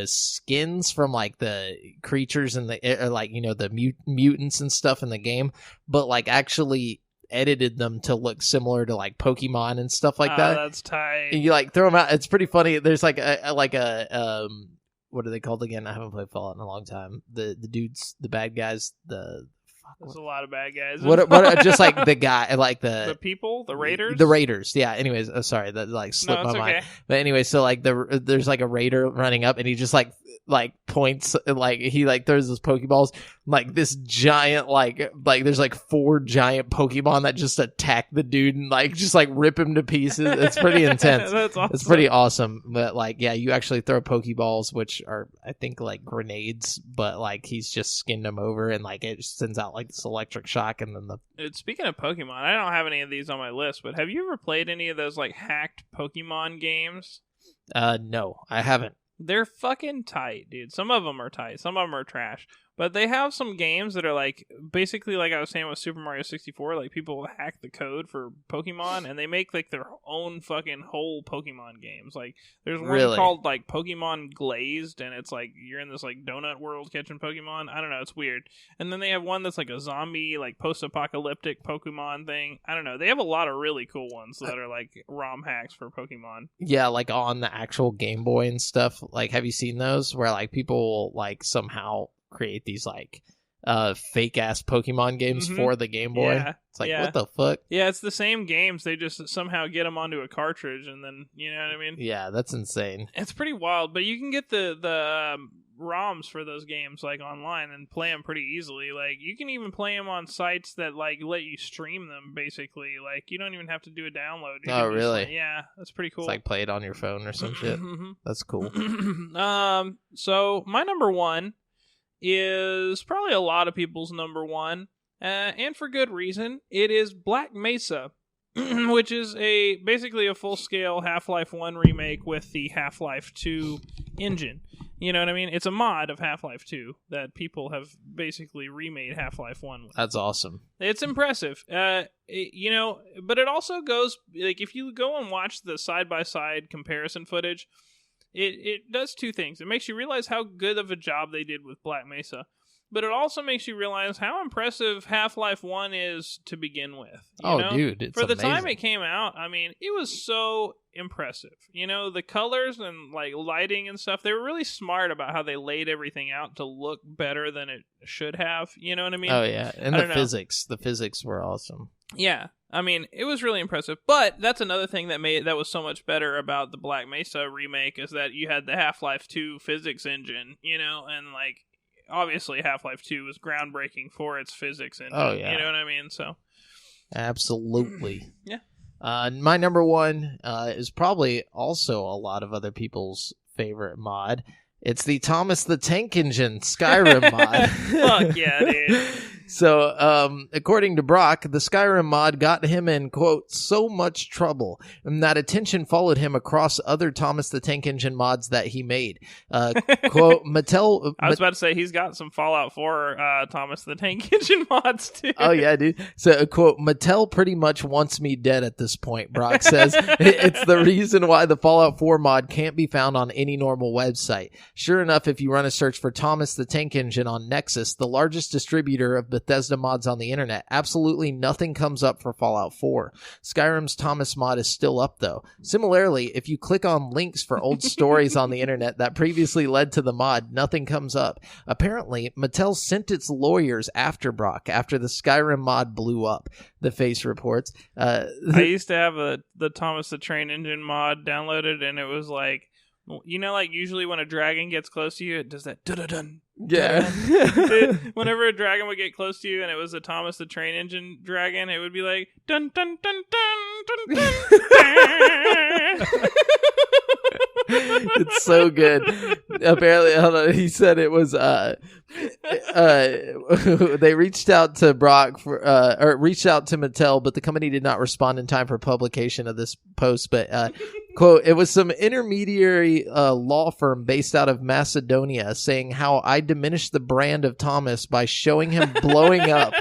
skins from like the creatures and the like, you know, the mutants and stuff in the game, but like actually edited them to look similar to like Pokemon and stuff like that. That's tight. And you like throw them out. It's pretty funny. There's like a what are they called again? I haven't played Fallout in a long time. The dudes, the bad guys, There's a lot of bad guys. What just like the guy, like the people, the raiders. The raiders, yeah. Anyways, sorry, that like slipped my mind. But anyway, so like there's like a raider running up, and he just like points, like he like throws his Pokeballs, like this giant like there's like 4 giant Pokemon that just attack the dude and like just like rip him to pieces. It's pretty intense. That's awesome. It's pretty awesome. But like, yeah, you actually throw Pokeballs, which are I think like grenades, but like he's just skinned them over, and like it sends out like this electric shock, and then Speaking of Pokemon, I don't have any of these on my list, but have you ever played any of those like hacked Pokemon games? No, I haven't. They're fucking tight, dude. Some of them are tight, some of them are trash. But they have some games that are like, basically like I was saying with Super Mario 64, like people hack the code for Pokemon and they make like their own fucking whole Pokemon games. Like there's one called like Pokemon Glazed, and it's like you're in this like donut world catching Pokemon. I don't know, it's weird. And then they have one that's like a zombie, like post-apocalyptic Pokemon thing. I don't know. They have a lot of really cool ones that are like ROM hacks for Pokemon. Yeah, like on the actual Game Boy and stuff. Like, have you seen those where like people like somehow create these like fake ass Pokemon games for the Game Boy? Yeah, it's like, what the fuck? Yeah, it's the same games. They just somehow get them onto a cartridge, and then you know what I mean? Yeah, that's insane. It's pretty wild, but you can get the ROMs for those games like online and play them pretty easily. Like you can even play them on sites that like let you stream them. Basically, like you don't even have to do a download. Oh, really? Yeah, that's pretty cool. It's like play it on your phone or some shit. That's cool. So my number one is probably a lot of people's number one, and for good reason. It is Black Mesa, which is basically a full-scale Half-Life 1 remake with the Half-Life 2 engine. You know what I mean? It's a mod of Half-Life 2 that people have basically remade Half-Life 1 with. That's awesome. It's impressive. But it also goes, like, if you go and watch the side-by-side comparison footage, It does two things. It makes you realize how good of a job they did with Black Mesa, but it also makes you realize how impressive Half-Life 1 is to begin with. You know? Dude, it's For the amazing. time it came out, I mean, it was so impressive. You know, the colors and like lighting and stuff, they were really smart about how they laid everything out to look better than it should have. You know what I mean? Oh, yeah. And the physics were awesome. Yeah. I mean, it was really impressive, but that's another thing that was so much better about the Black Mesa remake is that you had the Half-Life 2 physics engine, you know, and like obviously Half-Life 2 was groundbreaking for its physics engine. Oh, yeah. You know what I mean? So absolutely. Yeah. My number one is probably also a lot of other people's favorite mod. It's the Thomas the Tank Engine Skyrim mod. Fuck yeah, dude. So, according to Brock, the Skyrim mod got him in, quote, so much trouble, and that attention followed him across other Thomas the Tank Engine mods that he made. Quote, Mattel... I was about to say, he's got some Fallout 4 Thomas the Tank Engine mods, too. Oh, yeah, dude. So, quote, Mattel pretty much wants me dead at this point, Brock says. It's the reason why the Fallout 4 mod can't be found on any normal website. Sure enough, if you run a search for Thomas the Tank Engine on Nexus, the largest distributor of Bethesda mods on the internet, absolutely nothing comes up for Fallout 4. Skyrim's Thomas mod is still up, though. Similarly, if you click on links for old stories on the internet that previously led to the mod, nothing comes up. Apparently, Mattel sent its lawyers after Brock after the Skyrim mod blew up, the Face reports. I used to have the Thomas the Train Engine mod downloaded, and it was like, you know, like usually when a dragon gets close to you, it does that dun-dun-dun. Yeah. Whenever a dragon would get close to you and it was a Thomas the Train Engine dragon, it would be like dun dun dun dun dun dun. It's so good. Apparently, hold on, he said it was they reached out to Brock or reached out to Mattel, but the company did not respond in time for publication of this post. But quote, it was some intermediary law firm based out of Macedonia saying how I diminished the brand of Thomas by showing him blowing up.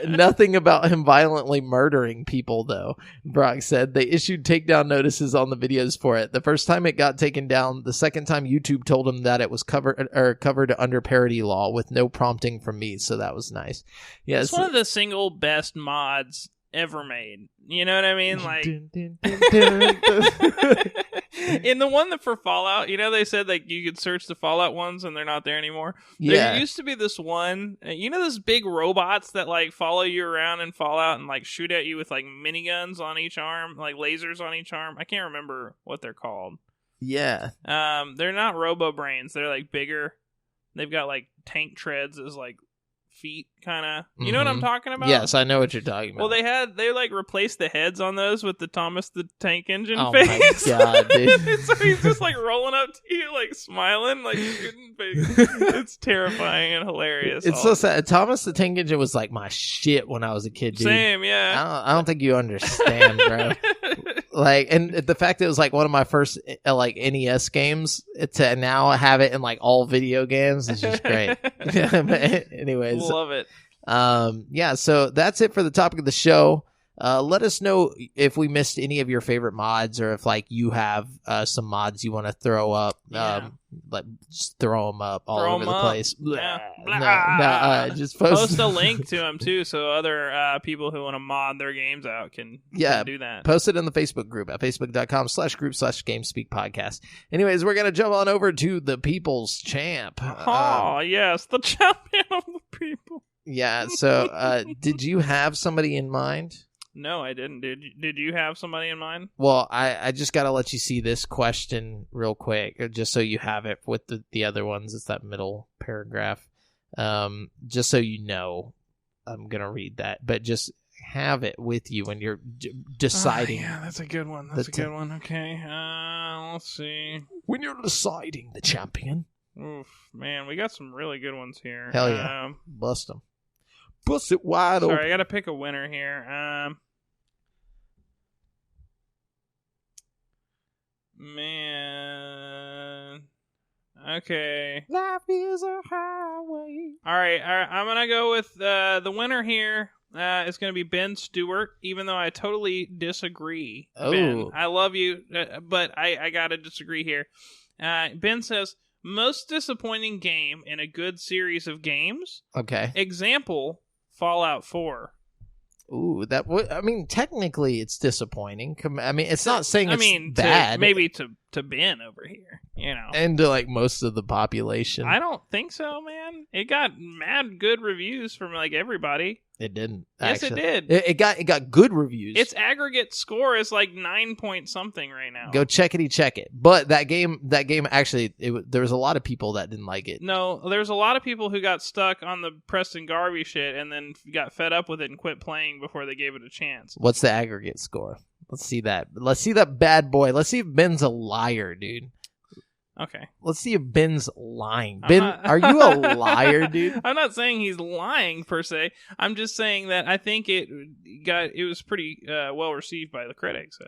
Nothing about him violently murdering people, though, Brock said. They issued takedown notices on the videos for it. The first time it got taken down, the second time YouTube told him that it was covered under parody law with no prompting from me, so that was nice. Yeah, it's one of the single best mods ever made. You know what I mean? Like In the one that for Fallout, they said like you could search the Fallout ones and they're not there anymore. Yeah. There used to be this one, those big robots that like follow you around in Fallout and like shoot at you with like miniguns on each arm, like lasers on each arm. I can't remember what they're called. Yeah. They're not Robo Brains. They're like bigger. They've got like tank treads as like feet, kind of. You know what I'm talking about? Yes, I know what you're talking about. Well, they like replaced the heads on those with the Thomas the Tank Engine face. Oh my god, dude! So he's just like rolling up to you, like smiling, like shooting face. It's terrifying and hilarious. It's so sad. Thomas the Tank Engine was like my shit when I was a kid, dude. Same, yeah. I don't think you understand, bro. Like, and the fact that it was like one of my first like NES games to now have it in like all video games is just great. But anyways, love it. Yeah, so that's it for the topic of the show. Let us know if we missed any of your favorite mods, or if like you have some mods you want to throw up. Like just throw them up all over the place. Yeah. Just post a link to them too, so other people who want to mod their games out can do that. Post it in the Facebook group at facebook.com/group/GameSpeak podcast. Anyways, we're gonna jump on over to the People's Champ. Yes, the champion of the people. Yeah. So, did you have somebody in mind? No, I didn't. Did you have somebody in mind? Well, I just got to let you see this question real quick, just so you have it with the other ones. It's that middle paragraph. Just so you know, I'm going to read that, but just have it with you when you're deciding. Yeah, that's a good one. That's a good one. Okay. Let's see. When you're deciding the champion. Oof, man, we got some really good ones here. Hell yeah. Bust them. Bust it wide open. Sorry, I got to pick a winner here. Man. Okay. Life is a highway. All right. I'm going to go with the winner here. It's going to be Ben Stewart, even though I totally disagree. Oh. Ben, I love you, but I got to disagree here. Ben says, most disappointing game in a good series of games. Okay. Example, Fallout 4. Ooh, I mean, technically it's disappointing. I mean, it's not saying it's bad. Maybe to Ben over here, And to like most of the population. I don't think so, man. It got mad good reviews from like everybody. It didn't. Yes, actually. it did. It got good reviews. Its aggregate score is like 9 point something right now. Go check it. But that game actually, there was a lot of people that didn't like it. No, there's a lot of people who got stuck on the Preston Garvey shit and then got fed up with it and quit playing before they gave it a chance. What's the aggregate score? Let's see that. Let's see that bad boy. Let's see if Ben's a liar, dude. Okay. Let's see if Ben's lying. Ben, are you a liar, dude? I'm not saying he's lying per se. I'm just saying that I think it was pretty well received by the critics.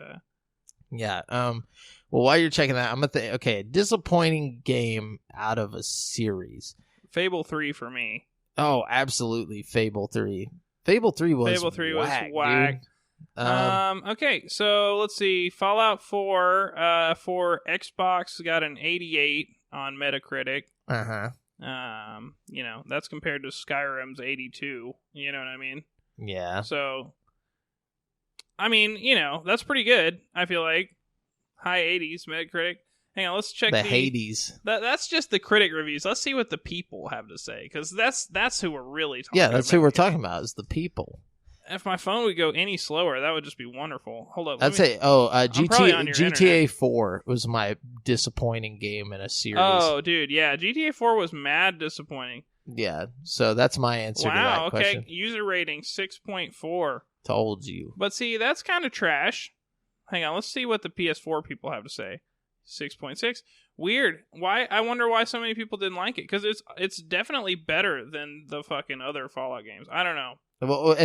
Yeah. Well, while you're checking that, I'm gonna think. Okay, disappointing game out of a series. Fable 3 for me. Oh, absolutely, Fable 3. Fable 3 was whack. Okay, so let's see. Fallout 4 for Xbox got an 88 on Metacritic. That's compared to Skyrim's 82. You know what I mean? Yeah. So, I mean, that's pretty good. I feel like high 80s Metacritic. Hang on, let's check the Hades. That's just the critic reviews. Let's see what the people have to say, because that's who we're really talking about. Yeah, that's who we're talking about, is the people. If my phone would go any slower, that would just be wonderful. Hold up. GTA 4 was my disappointing game in a series. Oh, dude, yeah. GTA 4 was mad disappointing. Yeah, so that's my answer to that question. Okay. User rating, 6.4. Told you. But see, that's kind of trash. Hang on, let's see what the PS4 people have to say. 6.6. Weird. Why? I wonder why so many people didn't like it, because it's definitely better than the fucking other Fallout games. I don't know. Well,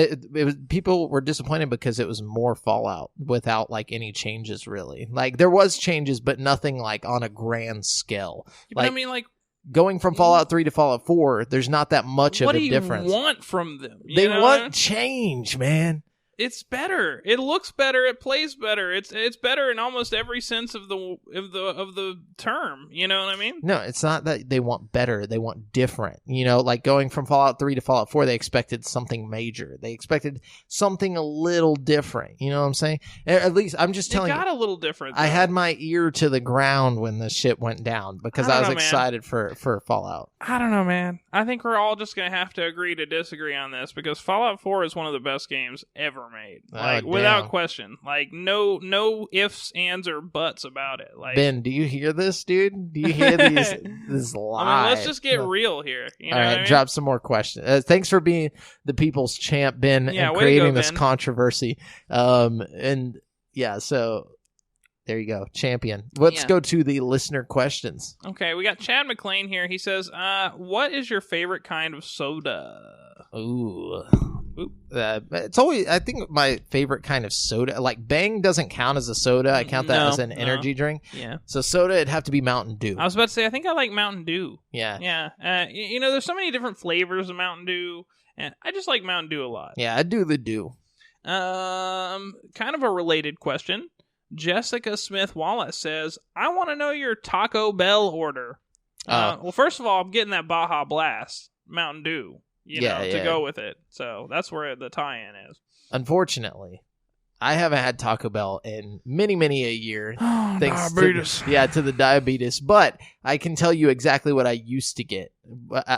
people were disappointed because it was more Fallout without like any changes, really. Like there was changes, but nothing like on a grand scale. But I mean, like going from Fallout 3 to Fallout 4, there's not that much of a difference. What do you want from them? They want change, man. It's better. It looks better. It plays better. It's better in almost every sense of the term. You know what I mean? No, it's not that they want better. They want different. You know, like going from Fallout 3 to Fallout 4, they expected something major. They expected something a little different. You know what I'm saying? At least I'm just telling you. It got a little different, though. I had my ear to the ground when the shit went down because I was excited for Fallout. I don't know, man. I think we're all just going to have to agree to disagree on this because Fallout 4 is one of the best games ever made. Like, without question. Like, no ifs, ands, or buts about it. Like, Ben, do you hear this, dude? Do you hear this lie? I mean, let's just get real here. You know all right, what I mean? Drop some more questions. Thanks for being the people's champ, Ben, and creating this controversy. And yeah, so there you go, champion. Let's go to the listener questions. Okay, we got Chad McLean here. He says, what is your favorite kind of soda? Ooh. It's always, I think my favorite kind of soda, like Bang doesn't count as a soda. I count that as an energy drink. Yeah. So soda, it'd have to be Mountain Dew. I was about to say, I think I like Mountain Dew. Yeah. Yeah. You know, there's so many different flavors of Mountain Dew, and I just like Mountain Dew a lot. Yeah, I do the Dew. Kind of a related question. Jessica Smith Wallace says, I want to know your Taco Bell order. Well, first of all, I'm getting that Baja Blast Mountain Dew. To go with it. So that's where the tie-in is. Unfortunately, I haven't had Taco Bell in many a year. Thanks to the diabetes. But I can tell you exactly what I used to get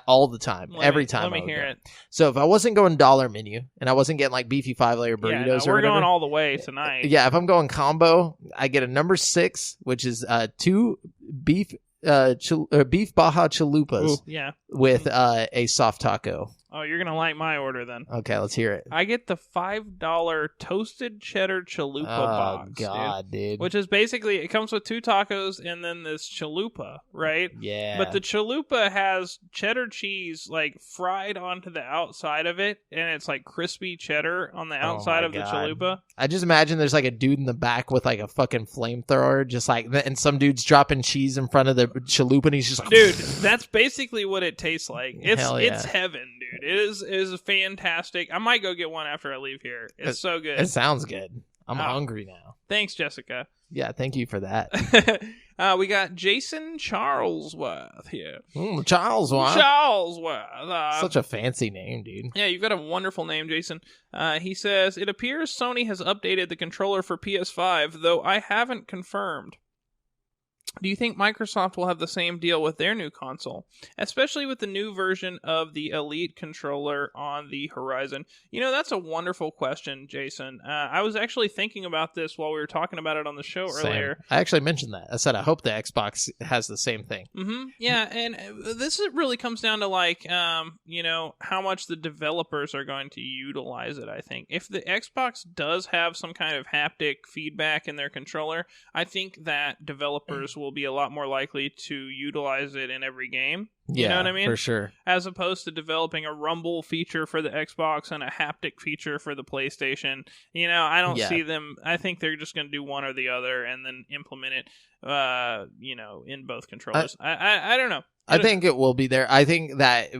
all the time, every time. Let me hear it. So if I wasn't going dollar menu and I wasn't getting like beefy 5-layer burritos we're going all the way tonight. Yeah, if I'm going combo, I get a number 6, which is 2 beef beef Baja Chalupas with a soft taco. Oh, you're going to like my order then. Okay, let's hear it. I get the $5 toasted cheddar chalupa box. Oh, God, dude. Which is basically, it comes with 2 tacos and then this chalupa, right? Yeah. But the chalupa has cheddar cheese, like, fried onto the outside of it, and it's, like, crispy cheddar on the outside of the chalupa. I just imagine there's, like, a dude in the back with, like, a fucking flamethrower, just like, and some dude's dropping cheese in front of the chalupa, and he's just like... Dude, that's basically what it tastes like. It's heaven, dude. It is fantastic. I might go get one after I leave here. It's so good. It sounds good. I'm hungry now. Thanks, Jessica. Yeah, thank you for that. We got Jason Charlesworth here. Charlesworth. Such a fancy name, dude. Yeah, you've got a wonderful name, Jason. He says, it appears Sony has updated the controller for PS5, though I haven't confirmed. Do you think Microsoft will have the same deal with their new console, especially with the new version of the Elite controller on the horizon? You know, that's a wonderful question, Jason. I was actually thinking about this while we were talking about it on the show earlier. I actually mentioned that. I said I hope the Xbox has the same thing. Mm-hmm. Yeah, and this really comes down to, like, how much the developers are going to utilize it, I think. If the Xbox does have some kind of haptic feedback in their controller, I think that developers will be a lot more likely to utilize it in every game. You know what I mean? For sure. As opposed to developing a rumble feature for the Xbox and a haptic feature for the PlayStation. You know, I don't see them. I think they're just going to do one or the other and then implement it, in both controllers. I don't know. I think it will be there. I think that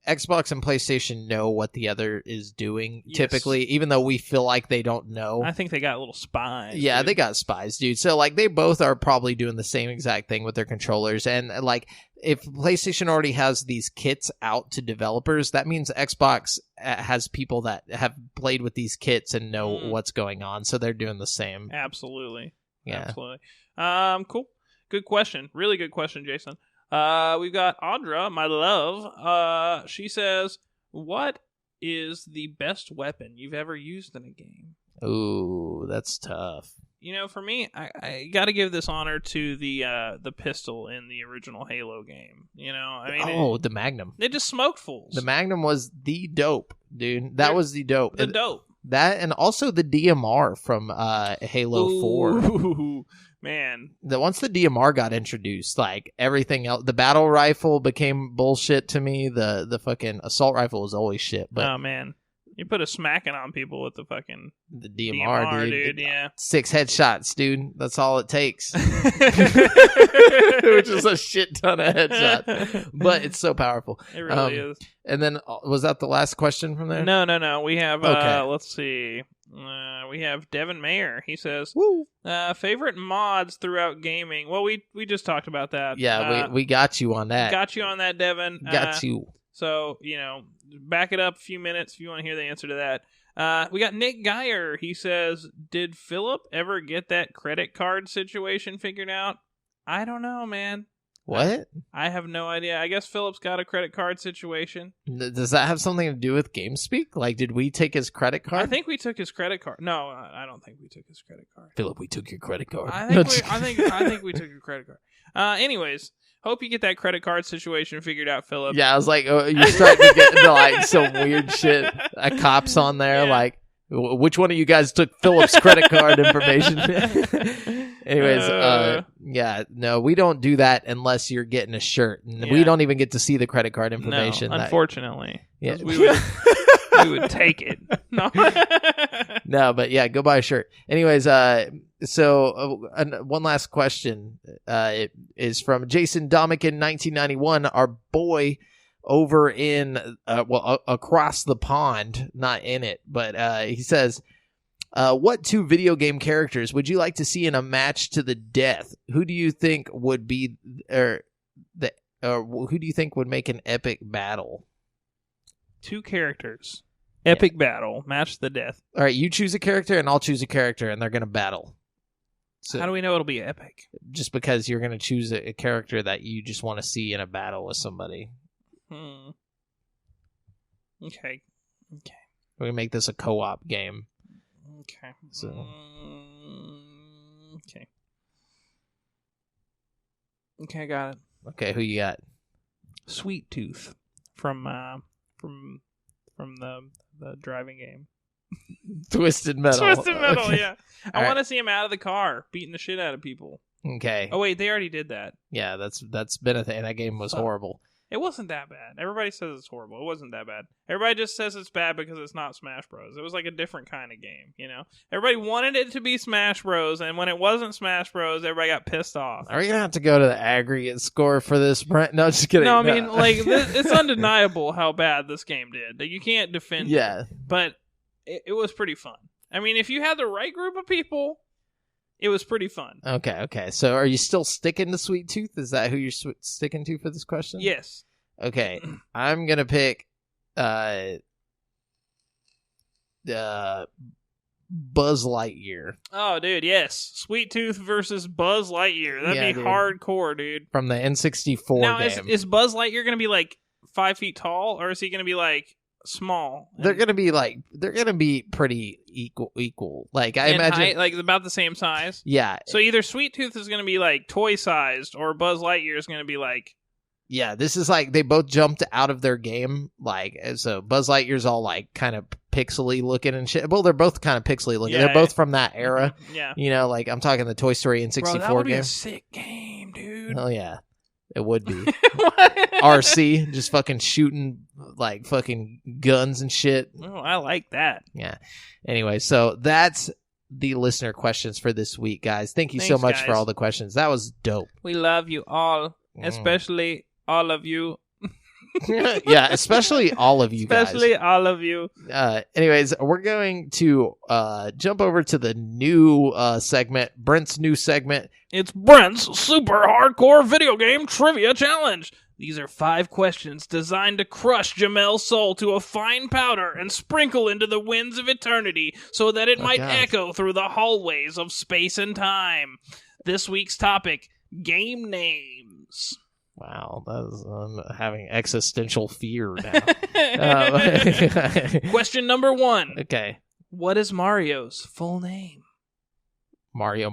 Xbox and PlayStation know what the other is doing, typically, even though we feel like they don't know. I think they got little spies. Yeah, they got spies, dude. So, like, they both are probably doing the same exact thing with their controllers. And, like, if PlayStation already has these kits out to developers, that means Xbox has people that have played with these kits and know what's going on. So they're doing the same. Absolutely. Yeah. Absolutely. Cool. Good question. Really good question, Jason. We've got Audra, my love. She says, what is the best weapon you've ever used in a game? Ooh, that's tough. You know, for me, I got to give this honor to the pistol in the original Halo game. You know, I mean, the Magnum. They just smoked fools. The Magnum was the dope, dude. That was the dope. The dope. That and also the DMR from Halo 4. Man, once the DMR got introduced, like everything else, the battle rifle became bullshit to me. The fucking assault rifle was always shit. But oh man, you put a smacking on people with the DMR, dude. Yeah, 6 headshots, dude. That's all it takes. Which Just a shit ton of headshots. But it's so powerful. It really is. And then, was that the last question from there? No. We have, Okay. let's see. We have Devin Mayer. He says, Woo. favorite mods throughout gaming. Well, we just talked about that. Yeah, we got you on that. Got you on that, Devin. Got you. So, back it up a few minutes if you want to hear the answer to that. We got Nick Geyer. He says, did Philip ever get that credit card situation figured out? I don't know, man. What? I have no idea. I guess Philip's got a credit card situation. Does that have something to do with GameSpeak? Like, did we take his credit card? I think we took his credit card. No, I don't think we took his credit card. Philip, we took your credit card. I think we took your credit card. Anyways, hope you get that credit card situation figured out, Philip. Yeah, I was like, you're starting to get into like some weird shit. A cop's on there, like, which one of you guys took Philip's credit card information? Anyways, yeah, no, we don't do that unless you're getting a shirt. And we don't even get to see the credit card information. No, unfortunately. Yeah. We would take it. No. No, but yeah, go buy a shirt. Anyways, so one last question. It is from Jason Domick in 1991, our boy over in, across the pond, not in it, but he says, what two video game characters would you like to see in a match to the death? Who do you think would be, who do you think would make an epic battle? Two characters. Epic battle. Match to the death. All right, you choose a character and I'll choose a character and they're going to battle. So, how do we know it'll be epic? Just because you're going to choose a character that you just want to see in a battle with somebody. Okay. We're going to make this a co-op game. Okay. So. Okay. Okay, I got it. Okay, who you got? Sweet Tooth from the driving game. Twisted Metal. Twisted Metal, okay. yeah. I want to see him out of the car, beating the shit out of people. Okay. Oh wait, they already did that. Yeah, that's been a thing. That game was horrible. It wasn't that bad. Everybody says it's horrible. It wasn't that bad. Everybody just says it's bad because it's not Smash Bros. It was like a different kind of game, Everybody wanted it to be Smash Bros, and when it wasn't Smash Bros, everybody got pissed off. Are we gonna have to go to the aggregate score for this, Brent? No, just kidding. No, I mean, it's undeniable how bad this game did. You can't defend it. But it was pretty fun. I mean, if you had the right group of people, it was pretty fun. Okay. So are you still sticking to Sweet Tooth? Is that who you're sticking to for this question? Yes. Okay. I'm going to pick Buzz Lightyear. Oh, dude, yes. Sweet Tooth versus Buzz Lightyear. That'd be hardcore, dude. From the N64 now, game. Is Buzz Lightyear going to be like 5 feet tall, or is he going to be like small? They're going to be pretty equal. Like, I imagine height, like about the same size. Yeah. So either Sweet Tooth is going to be like toy sized, or Buzz Lightyear is going to be like. Yeah, this is like they both jumped out of their game. Like, so Buzz Lightyear's all like kind of pixely looking and shit. Well, they're both kind of pixely looking. They're both from that era. Yeah. Like I'm talking the Toy Story N64 game. That would be a sick game, dude. Hell yeah. It would be. RC, just fucking shooting like fucking guns and shit. Oh, I like that. Yeah. Anyway, so that's the listener questions for this week, guys. Thank you so much for all the questions. That was dope. We love you all, especially all of you. Yeah, especially all of you guys. Especially all of you. Anyways, we're going to jump over to the new segment, Brent's new segment. It's Brent's Super Hardcore Video Game Trivia Challenge. These are 5 questions designed to crush JAMAL's soul to a fine powder and sprinkle into the winds of eternity so that it might echo through the hallways of space and time. This week's topic, game names. Wow, I'm having existential fear now. Question number 1. Okay. What is Mario's full name? Mario.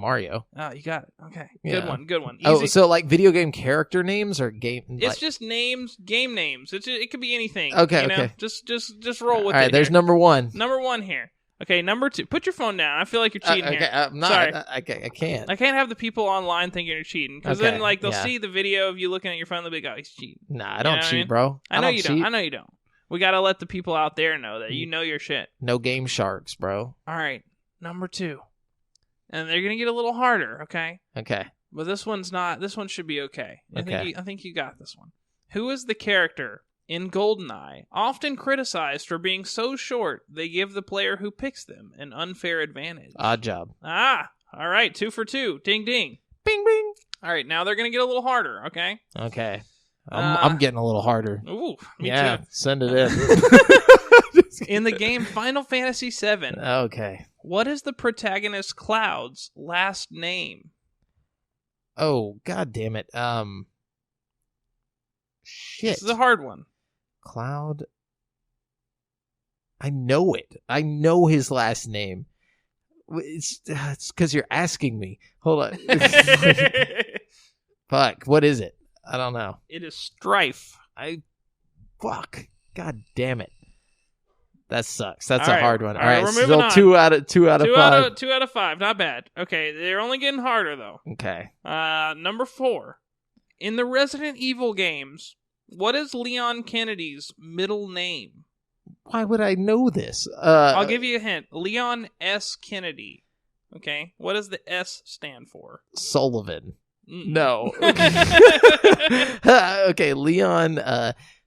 Oh, you got it. Okay. Yeah. Good one. Easy. Oh, so like video game character names or game? It's just names, game names. It could be anything. Okay, okay. Just roll with it. All right, there's number 1. Number 1 here. Okay, number 2. Put your phone down. I feel like you're cheating here. I'm not. Sorry. I can't. I can't have the people online thinking you're cheating. Because then they'll see the video of you looking at your phone and they'll be like, oh, he's cheating. Nah, I don't cheat, bro. I know you don't. We got to let the people out there know that you know your shit. No game sharks, bro. All right, number 2. And they're going to get a little harder, okay? Okay. But this one's not. This one should be okay. Okay. I think you got this one. Who is the character in GoldenEye often criticized for being so short they give the player who picks them an unfair advantage? Odd Job. Ah, all right. 2 for 2. Ding, ding. Bing, bing. All right, now they're going to get a little harder, okay? Okay. I'm getting a little harder. Ooh, me too. Send it in. In the game Final Fantasy VII, Okay. what is the protagonist Cloud's last name? Oh, god damn it. Shit. This is a hard one. Cloud. I know it. I know his last name. It's because you're asking me. Hold on. Fuck. What is it? I don't know. It is Strife. Fuck. God damn it. That sucks. That's All a right. hard one. All right, All right. we're moving Still on. 2 out of 5. 2 out of 5. Not bad. Okay, they're only getting harder, though. Okay. Number 4. In the Resident Evil games, what is Leon Kennedy's middle name? Why would I know this? I'll give you a hint. Leon S. Kennedy. Okay. What does the S stand for? Sullivan. Mm-mm. No. Okay, Leon.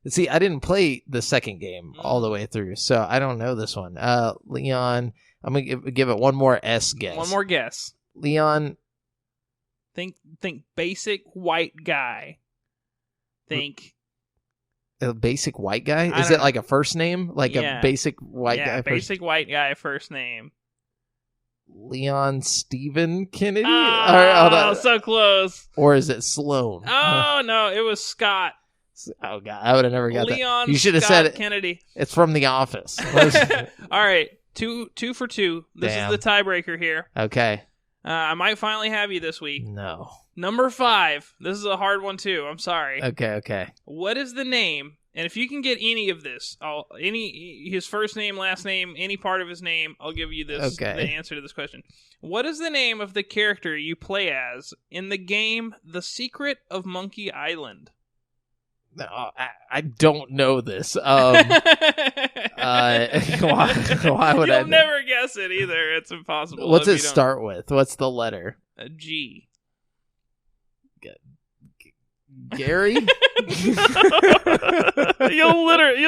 See, I didn't play the second game all the way through, so I don't know this one. Leon. I'm gonna give it one more S guess. One more guess. Leon. Think basic white guy. Think A basic white guy? I Is don't it like a first name? Like Yeah. a basic white guy? basic white guy first name. Leon Stephen Kennedy? Oh, so close. Or is it Sloan? Oh, no, it was Scott. Oh, God. I would have never got Leon that. You should have Scott said it. Kennedy. It's from The Office. All right, two for 2. This Damn. is the tiebreaker here. Okay. I might finally have you this week. No. Number 5. This is a hard one, too. I'm sorry. Okay. What is the name? And if you can get any of this, his first name, last name, any part of his name, I'll give you the answer to this question. What is the name of the character you play as in the game The Secret of Monkey Island? No, I don't know this. Why would I? You'll never guess it either. It's impossible. What's it start with? What's the letter? A G. Gary? You'll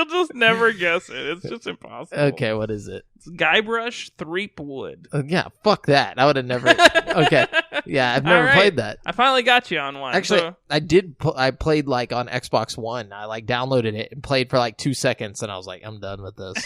just never guess it. It's just impossible. Okay, what is it? It's Guybrush Threepwood. Yeah, fuck that. I would have never. Okay, yeah, I've never played that. I finally got you on one. Actually, I did. I played like on Xbox One. I like downloaded it and played for like 2 seconds, and I was like, I'm done with this.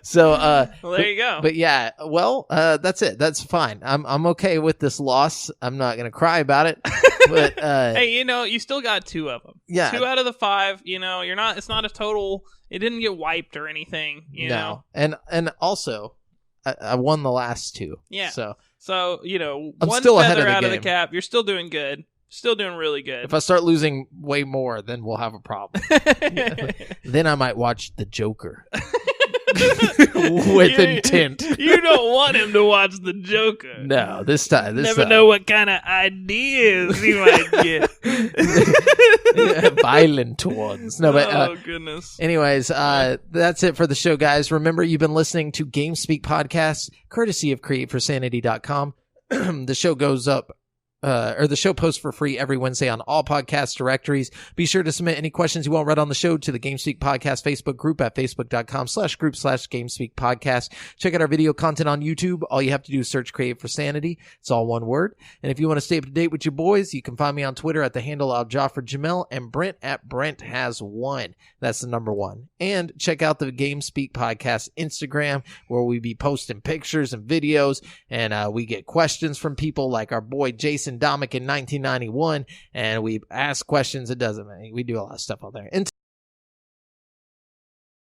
So, well, there you go. But yeah, well, that's it. That's fine. I'm okay with this loss. I'm not gonna cry about it. But hey, you still got 2 of them. Yeah, 2 out of the 5. You're not. It's not a total. It didn't get wiped or anything. You know. And also, I won the last 2. Yeah. So I'm one still ahead of feather the out of the game. cap. You're still doing good. Still doing really good. If I start losing way more, then we'll have a problem. Then I might watch The Joker. With intent. You don't want him to watch The Joker. No, this time. Never know what kind of ideas he might get. Violent ones. No, but oh goodness. Anyways, that's it for the show, guys. Remember, you've been listening to GameSpeak Podcast, courtesy of CreateForSanity.com. The show goes up. The show posts for free every Wednesday on all podcast directories. Be sure to submit any questions you want read on the show to the GameSpeak Podcast Facebook group at facebook.com/group/GameSpeak Podcast. Check out our video content on YouTube. All you have to do is search Create for Sanity. It's all one word. And if you want to stay up to date with your boys, you can find me on Twitter at the handle @JoffreyJamel and Brent at Brent Has One. That's the number 1. And check out the GameSpeak Podcast Instagram, where we be posting pictures and videos, and we get questions from people like our boy Jason Domick in 1991, and we ask questions. It doesn't matter. We do a lot of stuff out there.